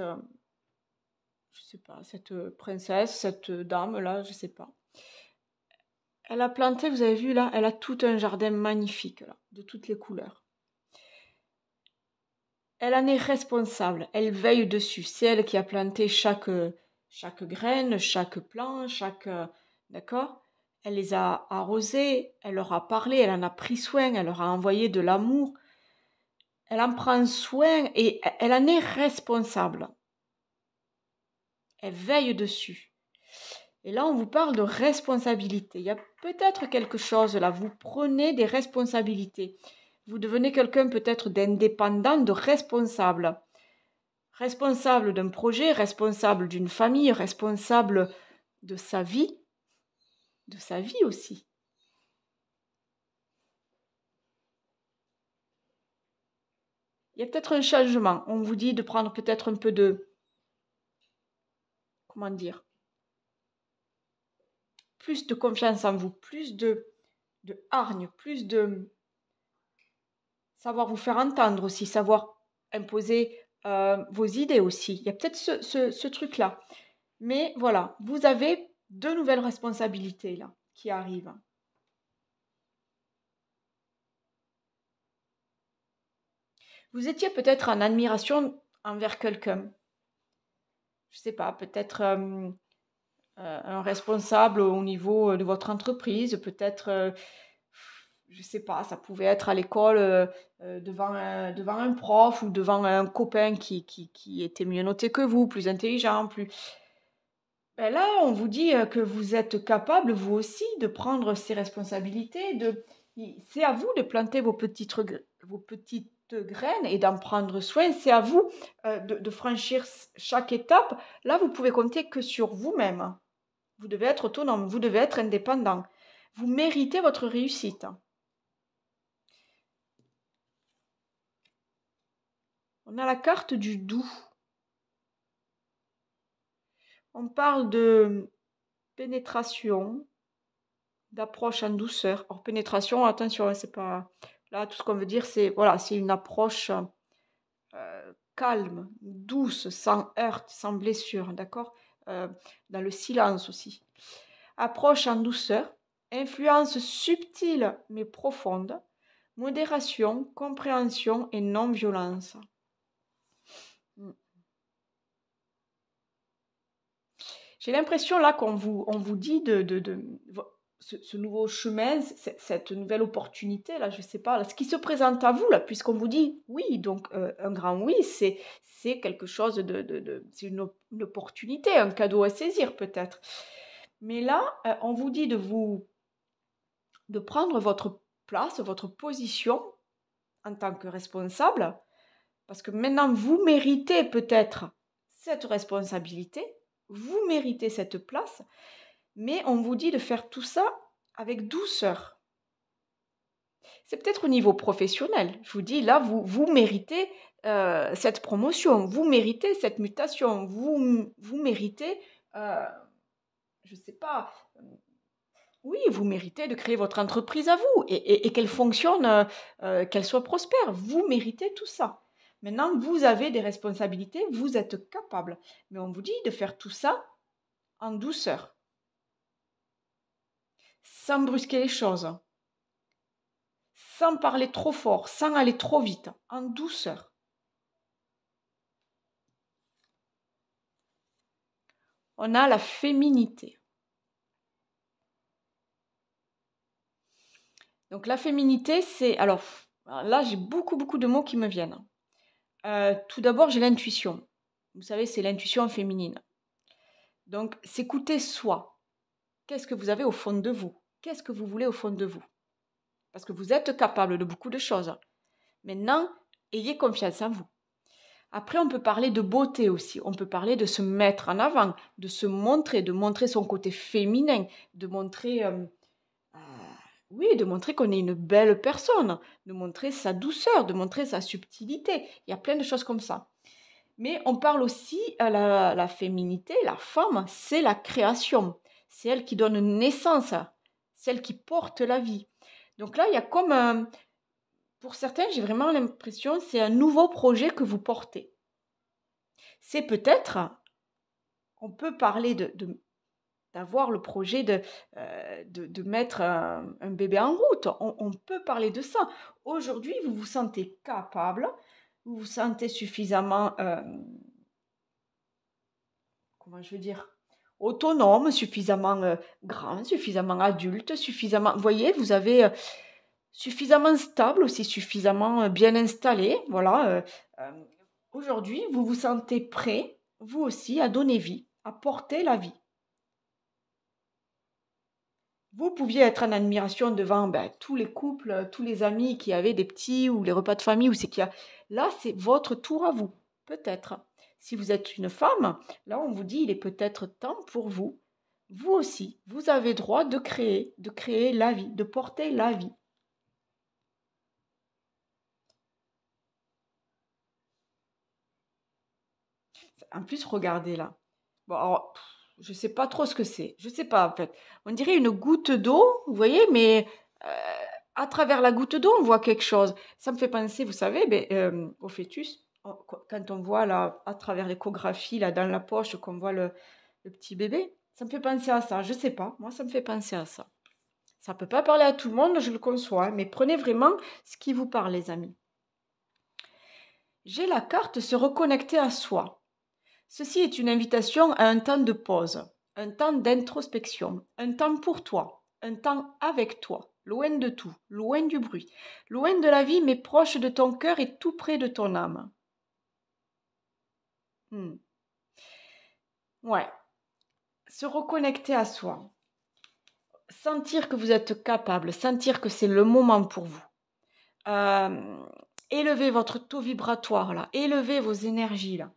princesse, cette dame là, je sais pas. Elle a planté, vous avez vu là, elle a tout un jardin magnifique là, de toutes les couleurs. Elle en est responsable, elle veille dessus. C'est elle qui a planté chaque graine, chaque plant, d'accord? Elle les a arrosés, elle leur a parlé, elle en a pris soin, elle leur a envoyé de l'amour. Elle en prend soin et elle en est responsable. Elle veille dessus. Et là, on vous parle de responsabilité. Il y a peut-être quelque chose là, vous prenez des responsabilités. Vous devenez quelqu'un peut-être d'indépendant, de responsable. Responsable d'un projet, responsable d'une famille, responsable de sa vie aussi. Il y a peut-être un changement. On vous dit de prendre peut-être un peu de... Comment dire? Plus de confiance en vous, plus de hargne, plus de savoir vous faire entendre aussi, savoir imposer vos idées aussi. Il y a peut-être ce truc-là. Mais voilà, vous avez deux nouvelles responsabilités là qui arrivent. Vous étiez peut-être en admiration envers quelqu'un. Je ne sais pas, peut-être un responsable au niveau de votre entreprise, peut-être, je ne sais pas, ça pouvait être à l'école devant un prof ou devant un copain qui était mieux noté que vous, plus intelligent, plus... Ben là, on vous dit que vous êtes capable, vous aussi, de prendre ces responsabilités. C'est à vous de planter vos petites graines et d'en prendre soin. C'est à vous de franchir chaque étape. Là, vous pouvez compter que sur vous-même. Vous devez être autonome, vous devez être indépendant. Vous méritez votre réussite. On a la carte du doux. On parle de pénétration, d'approche en douceur. Or, pénétration, attention, c'est pas... Là, tout ce qu'on veut dire, c'est voilà, c'est une approche calme, douce, sans heurts, sans blessure, d'accord. Dans le silence aussi. Approche en douceur, influence subtile mais profonde, modération, compréhension et non-violence. J'ai l'impression là on vous dit ce nouveau chemin, cette nouvelle opportunité là, je sais pas, là, ce qui se présente à vous là, puisqu'on vous dit oui, donc un grand oui, c'est quelque chose c'est une opportunité, un cadeau à saisir peut-être. Mais là, on vous dit de prendre votre place, votre position en tant que responsable, parce que maintenant vous méritez peut-être cette responsabilité, vous méritez cette place, mais on vous dit de faire tout ça avec douceur. C'est peut-être au niveau professionnel. Je vous dis, là, vous méritez cette promotion, vous méritez cette mutation, vous méritez, je ne sais pas, oui, vous méritez de créer votre entreprise à vous et qu'elle fonctionne, qu'elle soit prospère. Vous méritez tout ça. Maintenant, vous avez des responsabilités, vous êtes capable. Mais on vous dit de faire tout ça en douceur, sans brusquer les choses, sans parler trop fort, sans aller trop vite, en douceur. On a la féminité. Donc la féminité, c'est... Alors là, j'ai beaucoup de mots qui me viennent. Tout d'abord, j'ai l'intuition. Vous savez, c'est l'intuition féminine. Donc, s'écouter soi. Qu'est-ce que vous avez au fond de vous? Qu'est-ce que vous voulez au fond de vous? Parce que vous êtes capable de beaucoup de choses. Maintenant, ayez confiance en vous. Après, on peut parler de beauté aussi. On peut parler de se mettre en avant, de se montrer, de montrer son côté féminin, de montrer, oui, de montrer qu'on est une belle personne, de montrer sa douceur, de montrer sa subtilité. Il y a plein de choses comme ça. Mais on parle aussi à la féminité, la femme, c'est la création. C'est elle qui donne naissance, c'est elle qui porte la vie. Donc là, il y a comme un... Pour certains, j'ai vraiment l'impression c'est un nouveau projet que vous portez. C'est peut-être, on peut parler d'avoir le projet de mettre un bébé en route. On peut parler de ça. Aujourd'hui, vous vous sentez capable, vous vous sentez suffisamment... comment je veux dire, autonome, suffisamment grand, suffisamment adulte, suffisamment, vous voyez, vous avez suffisamment stable aussi, suffisamment bien installé, voilà. Aujourd'hui, vous vous sentez prêt, vous aussi, à donner vie, à porter la vie. Vous pouviez être en admiration devant tous les couples, tous les amis qui avaient des petits ou les repas de famille, ou c'est qu'il y a... Là, c'est votre tour à vous, peut-être. Si vous êtes une femme, là, on vous dit, il est peut-être temps pour vous. Vous aussi, vous avez droit de créer la vie, de porter la vie. En plus, regardez là. Bon, alors, je ne sais pas trop ce que c'est. Je ne sais pas, en fait. On dirait une goutte d'eau, vous voyez, mais à travers la goutte d'eau, on voit quelque chose. Ça me fait penser, vous savez, au fœtus. Quand on voit là, à travers l'échographie, là, dans la poche, qu'on voit le petit bébé, ça me fait penser à ça. Je ne sais pas, moi, ça me fait penser à ça. Ça ne peut pas parler à tout le monde, je le conçois, mais prenez vraiment ce qui vous parle, les amis. J'ai la carte se reconnecter à soi. Ceci est une invitation à un temps de pause, un temps d'introspection, un temps pour toi, un temps avec toi, loin de tout, loin du bruit, loin de la vie, mais proche de ton cœur et tout près de ton âme. Ouais, se reconnecter à soi, sentir que vous êtes capable, sentir que c'est le moment pour vous. Élevez votre taux vibratoire là, élevez vos énergies là.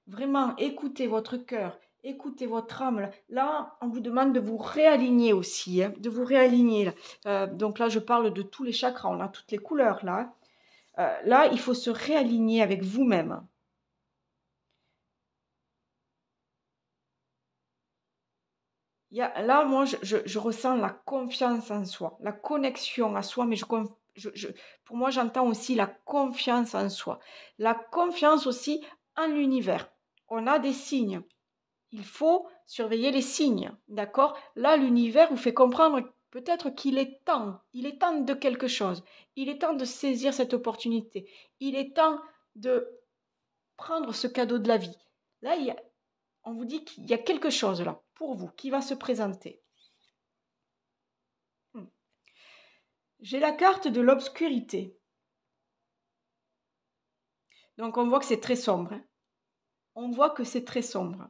Vraiment, écoutez votre cœur, écoutez votre âme. Là, on vous demande de vous réaligner aussi, de vous réaligner. Donc là, je parle de tous les chakras, on a toutes les couleurs là. Là, il faut se réaligner avec vous-même. Là, moi, je ressens la confiance en soi, la connexion à soi, mais pour moi, j'entends aussi la confiance en soi. La confiance aussi en l'univers. On a des signes. Il faut surveiller les signes, d'accord? Là, l'univers vous fait comprendre peut-être il est temps de quelque chose. Il est temps de saisir cette opportunité. Il est temps de prendre ce cadeau de la vie. Là, on vous dit qu'il y a quelque chose là pour vous qui va se présenter. J'ai la carte de l'obscurité. Donc on voit que c'est très sombre. Hein. On voit que c'est très sombre.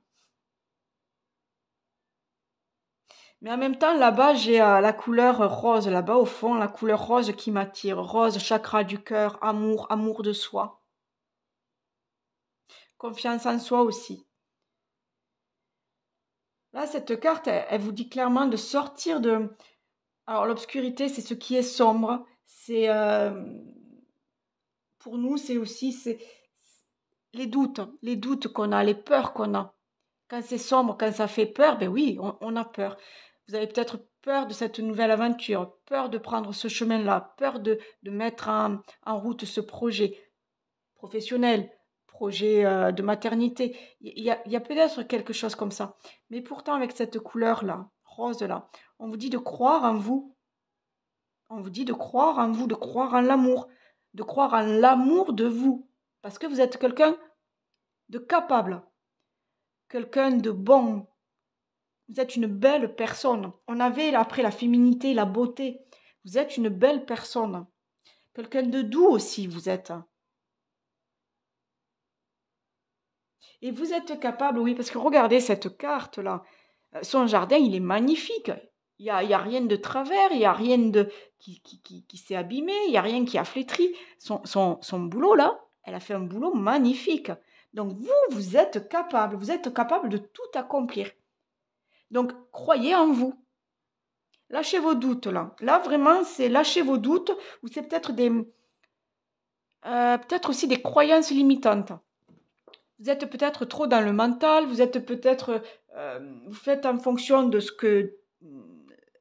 Mais en même temps, là-bas, j'ai la couleur rose. Là-bas, au fond, la couleur rose qui m'attire. Rose, chakra du cœur, amour, amour de soi. Confiance en soi aussi. Là, cette carte, elle vous dit clairement de sortir de... Alors, l'obscurité, c'est ce qui est sombre. C'est... pour nous, c'est aussi les doutes qu'on a, les peurs qu'on a. Quand c'est sombre, quand ça fait peur, ben oui, on a peur. Vous avez peut-être peur de cette nouvelle aventure, peur de prendre ce chemin-là, peur de mettre en route ce projet professionnel, projet de maternité. Il y a peut-être quelque chose comme ça. Mais pourtant, avec cette couleur-là, rose-là, on vous dit de croire en vous. On vous dit de croire en vous, de croire en l'amour, de croire en l'amour de vous. Parce que vous êtes quelqu'un de capable, quelqu'un de bon. Vous êtes une belle personne. On avait après la féminité, la beauté. Vous êtes une belle personne. Quelqu'un de doux aussi, vous êtes. Et vous êtes capable, oui, parce que regardez cette carte-là. Son jardin, il est magnifique. Il y a rien de travers, il n'y a rien qui s'est abîmé, il n'y a rien qui a flétri. Son boulot, là, elle a fait un boulot magnifique. Donc vous êtes capable de tout accomplir. Donc croyez en vous. Lâchez vos doutes, là. Là, vraiment, c'est lâcher vos doutes, ou c'est peut-être peut-être aussi des croyances limitantes. Vous êtes peut-être trop dans le mental, vous êtes peut-être, vous faites en fonction de ce que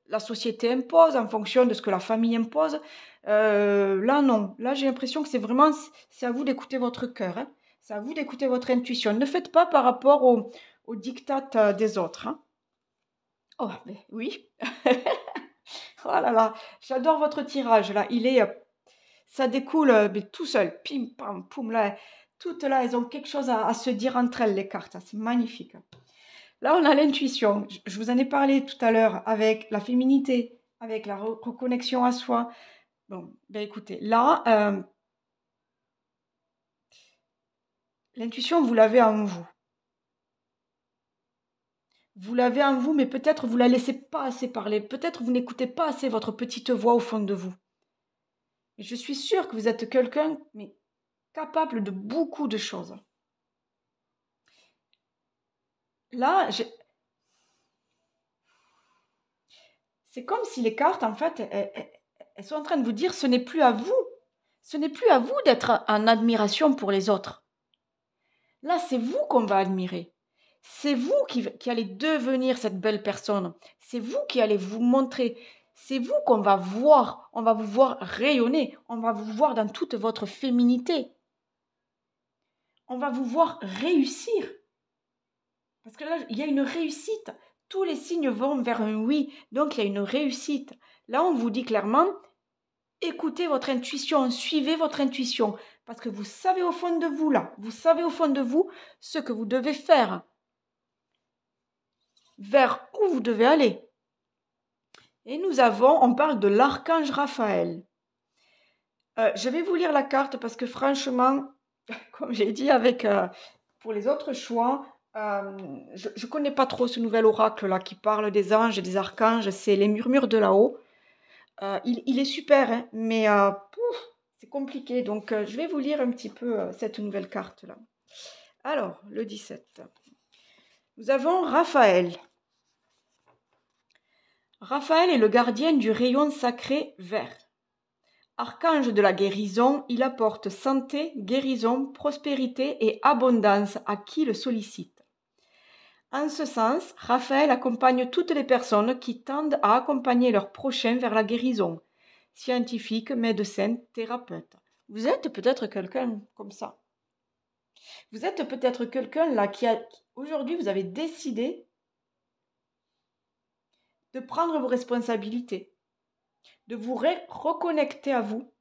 la société impose, en fonction de ce que la famille impose. Là, non. Là, j'ai l'impression que c'est à vous d'écouter votre cœur. Hein. C'est à vous d'écouter votre intuition. Ne faites pas par rapport au diktat des autres. Hein. Oh, mais oui. Oh là là, j'adore votre tirage là. Ça découle mais tout seul. Pim, pam, poum là. Toutes là, elles ont quelque chose à se dire entre elles, les cartes. C'est magnifique. Là, on a l'intuition. Je vous en ai parlé tout à l'heure avec la féminité, avec la reconnexion à soi. Bon, ben écoutez, là, l'intuition, vous l'avez en vous. Vous l'avez en vous, mais peut-être vous la laissez pas assez parler. Peut-être vous n'écoutez pas assez votre petite voix au fond de vous. Et je suis sûre que vous êtes quelqu'un, mais capable de beaucoup de choses. Là, c'est comme si les cartes, en fait, elles sont en train de vous dire, ce n'est plus à vous. Ce n'est plus à vous d'être en admiration pour les autres. Là, c'est vous qu'on va admirer. C'est vous qui allez devenir cette belle personne. C'est vous qui allez vous montrer. C'est vous qu'on va voir. On va vous voir rayonner. On va vous voir dans toute votre féminité. On va vous voir réussir. Parce que là, il y a une réussite. Tous les signes vont vers un oui. Donc, il y a une réussite. Là, on vous dit clairement, écoutez votre intuition, suivez votre intuition. Parce que vous savez au fond de vous, là, vous savez au fond de vous ce que vous devez faire. Vers où vous devez aller. Et on parle de l'archange Raphaël. Je vais vous lire la carte parce que franchement, comme j'ai dit pour les autres choix, je ne connais pas trop ce nouvel oracle-là qui parle des anges et des archanges, c'est les murmures de là-haut. Il est super, hein, mais c'est compliqué, donc je vais vous lire un petit peu cette nouvelle carte-là. Alors, le 17. Nous avons Raphaël. Raphaël est le gardien du rayon sacré vert. Archange de la guérison, il apporte santé, guérison, prospérité et abondance à qui le sollicite. En ce sens, Raphaël accompagne toutes les personnes qui tendent à accompagner leur prochain vers la guérison. Scientifiques, médecins, thérapeutes. Vous êtes peut-être quelqu'un comme ça. Vous êtes peut-être quelqu'un là aujourd'hui vous avez décidé de prendre vos responsabilités, de vous reconnecter à vous,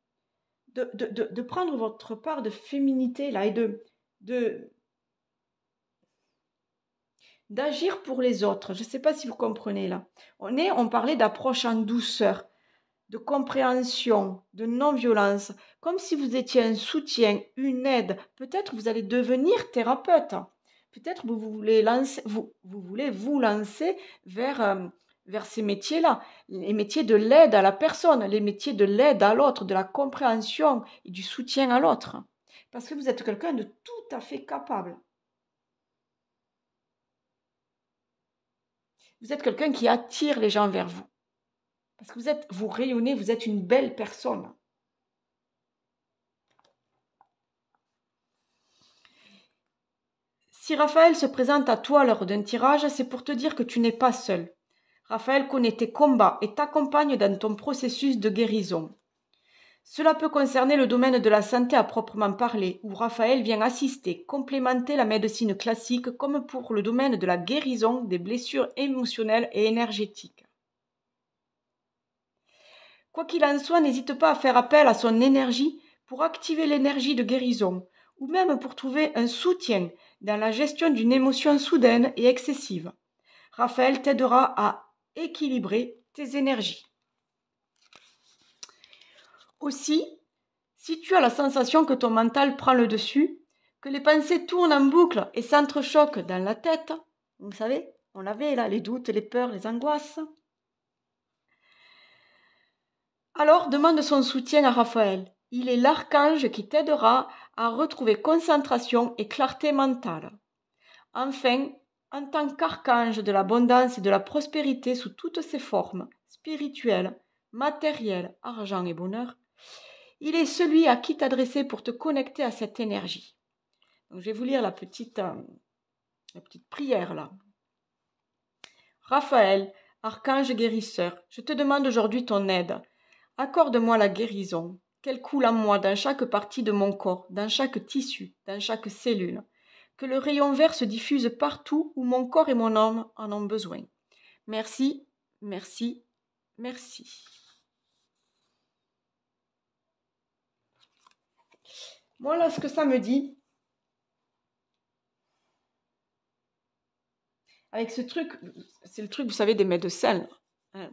de prendre votre part de féminité là et d'agir pour les autres. Je ne sais pas si vous comprenez là. On parlait d'approche en douceur, de compréhension, de non-violence, comme si vous étiez un soutien, une aide. Peut-être vous allez devenir thérapeute. Peut-être vous voulez vous lancer vers ces métiers-là, les métiers de l'aide à la personne, les métiers de l'aide à l'autre, de la compréhension et du soutien à l'autre. Parce que vous êtes quelqu'un de tout à fait capable. Vous êtes quelqu'un qui attire les gens vers vous. Parce que vous rayonnez, vous êtes une belle personne. Si Raphaël se présente à toi lors d'un tirage, c'est pour te dire que tu n'es pas seul. Raphaël connaît tes combats et t'accompagne dans ton processus de guérison. Cela peut concerner le domaine de la santé à proprement parler, où Raphaël vient assister, complémenter la médecine classique, comme pour le domaine de la guérison des blessures émotionnelles et énergétiques. Quoi qu'il en soit, n'hésite pas à faire appel à son énergie pour activer l'énergie de guérison, ou même pour trouver un soutien dans la gestion d'une émotion soudaine et excessive. Raphaël t'aidera à équilibrer tes énergies. Aussi, si tu as la sensation que ton mental prend le dessus, que les pensées tournent en boucle et s'entrechoquent dans la tête, vous savez, on avait là les doutes, les peurs, les angoisses, alors demande son soutien à Raphaël. Il est l'archange qui t'aidera à retrouver concentration et clarté mentale. Enfin, en tant qu'archange de l'abondance et de la prospérité sous toutes ses formes, spirituelles, matérielles, argent et bonheur, il est celui à qui t'adresser pour te connecter à cette énergie. Donc, je vais vous lire la petite prière là. Raphaël, archange guérisseur, je te demande aujourd'hui ton aide. Accorde-moi la guérison, qu'elle coule en moi dans chaque partie de mon corps, dans chaque tissu, dans chaque cellule. Que le rayon vert se diffuse partout où mon corps et mon âme en ont besoin. Merci, merci, merci. Moi, là, ce que ça me dit, avec ce truc, c'est le truc, vous savez, des médecins.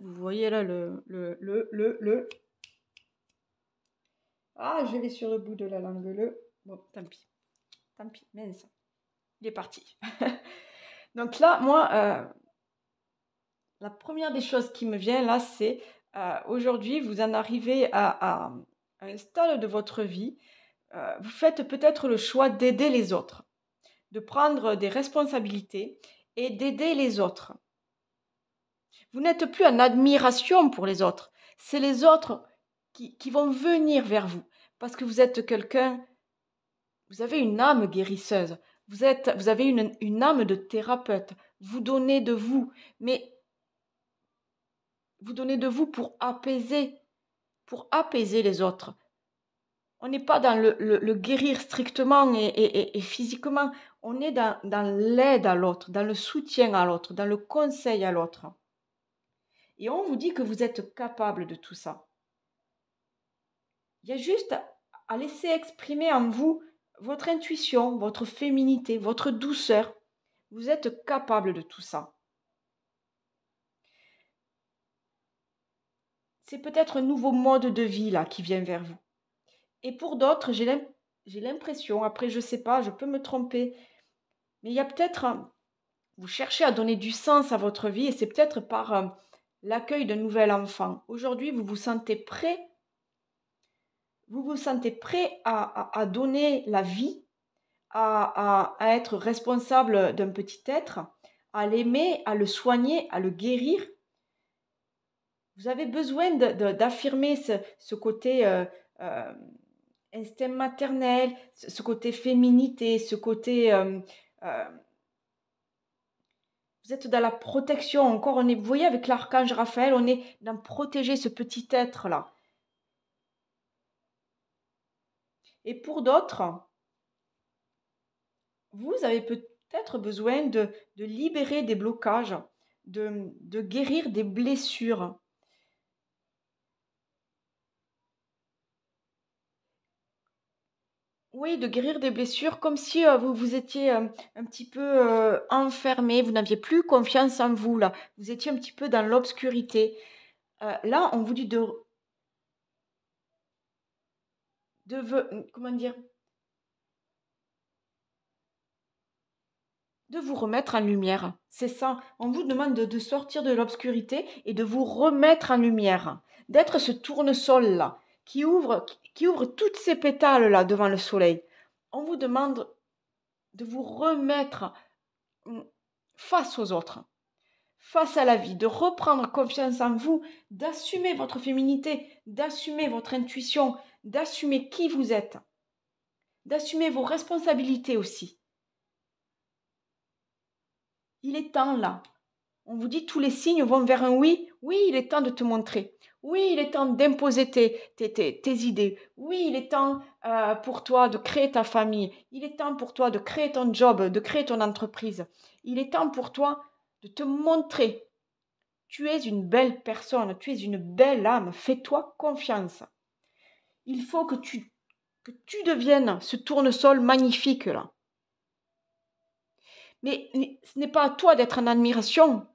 Vous voyez là Ah, je l'ai sur le bout de la langue, Bon, tant pis, mince. Il est parti. Donc là, moi, la première des choses qui me vient là, c'est aujourd'hui, vous en arrivez à un stade de votre vie, vous faites peut-être le choix d'aider les autres, de prendre des responsabilités et d'aider les autres. Vous n'êtes plus en admiration pour les autres, c'est les autres qui vont venir vers vous, parce que vous êtes quelqu'un, vous avez une âme guérisseuse, vous avez une âme de thérapeute, vous donnez de vous, mais vous donnez de vous pour apaiser les autres. On n'est pas dans le guérir strictement et physiquement, on est dans l'aide à l'autre, dans le soutien à l'autre, dans le conseil à l'autre. Et on vous dit que vous êtes capable de tout ça. Il y a juste à laisser exprimer en vous votre intuition, votre féminité, votre douceur. Vous êtes capable de tout ça. C'est peut-être un nouveau mode de vie là qui vient vers vous. Et pour d'autres, j'ai l'impression, après je ne sais pas, je peux me tromper, mais il y a peut-être, vous cherchez à donner du sens à votre vie et c'est peut-être par l'accueil d'un nouvel enfant. Aujourd'hui, vous vous sentez prêt à donner la vie, à être responsable d'un petit être, à l'aimer, à le soigner, à le guérir. Vous avez besoin d'affirmer ce côté instinct maternel, ce côté féminité, ce côté... euh, vous êtes dans la protection. Encore, vous voyez, avec l'archange Raphaël, on est dans protéger ce petit être-là. Et pour d'autres, vous avez peut-être besoin de libérer des blocages, de guérir des blessures. Oui, de guérir des blessures comme si vous vous étiez un petit peu enfermé, vous n'aviez plus confiance en vous, là. Vous étiez un petit peu dans l'obscurité. Là, on vous dit comment dire, de vous remettre en lumière. C'est ça. On vous demande de sortir de l'obscurité et de vous remettre en lumière. D'être ce tournesol-là qui ouvre toutes ces pétales-là devant le soleil. On vous demande de vous remettre face aux autres, face à la vie, de reprendre confiance en vous, d'assumer votre féminité, d'assumer votre intuition, d'assumer qui vous êtes, d'assumer vos responsabilités aussi. Il est temps là. On vous dit tous les signes vont vers un oui. Oui, il est temps de te montrer. Oui, il est temps d'imposer tes idées. Oui, il est temps pour toi de créer ta famille. Il est temps pour toi de créer ton job, de créer ton entreprise. Il est temps pour toi de te montrer. Tu es une belle personne, tu es une belle âme. Fais-toi confiance. Il faut que tu deviennes ce tournesol magnifique là. Mais ce n'est pas à toi d'être en admiration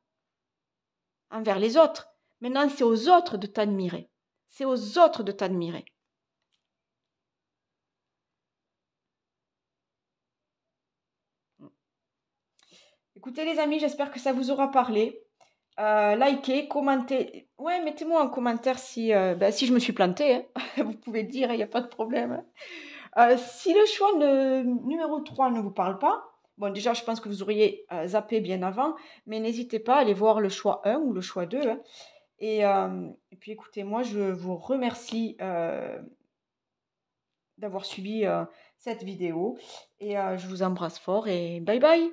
envers les autres. Maintenant, c'est aux autres de t'admirer. C'est aux autres de t'admirer. Écoutez les amis, j'espère que ça vous aura parlé. Likez, commentez. Ouais, mettez-moi en commentaire si je me suis plantée. Hein. Vous pouvez le dire, il n'y a pas de problème. Si le choix numéro 3 ne vous parle pas, bon déjà je pense que vous auriez zappé bien avant, mais n'hésitez pas à aller voir le choix 1 ou le choix 2. Hein. Et puis écoutez, moi je vous remercie d'avoir suivi cette vidéo et je vous embrasse fort et bye bye.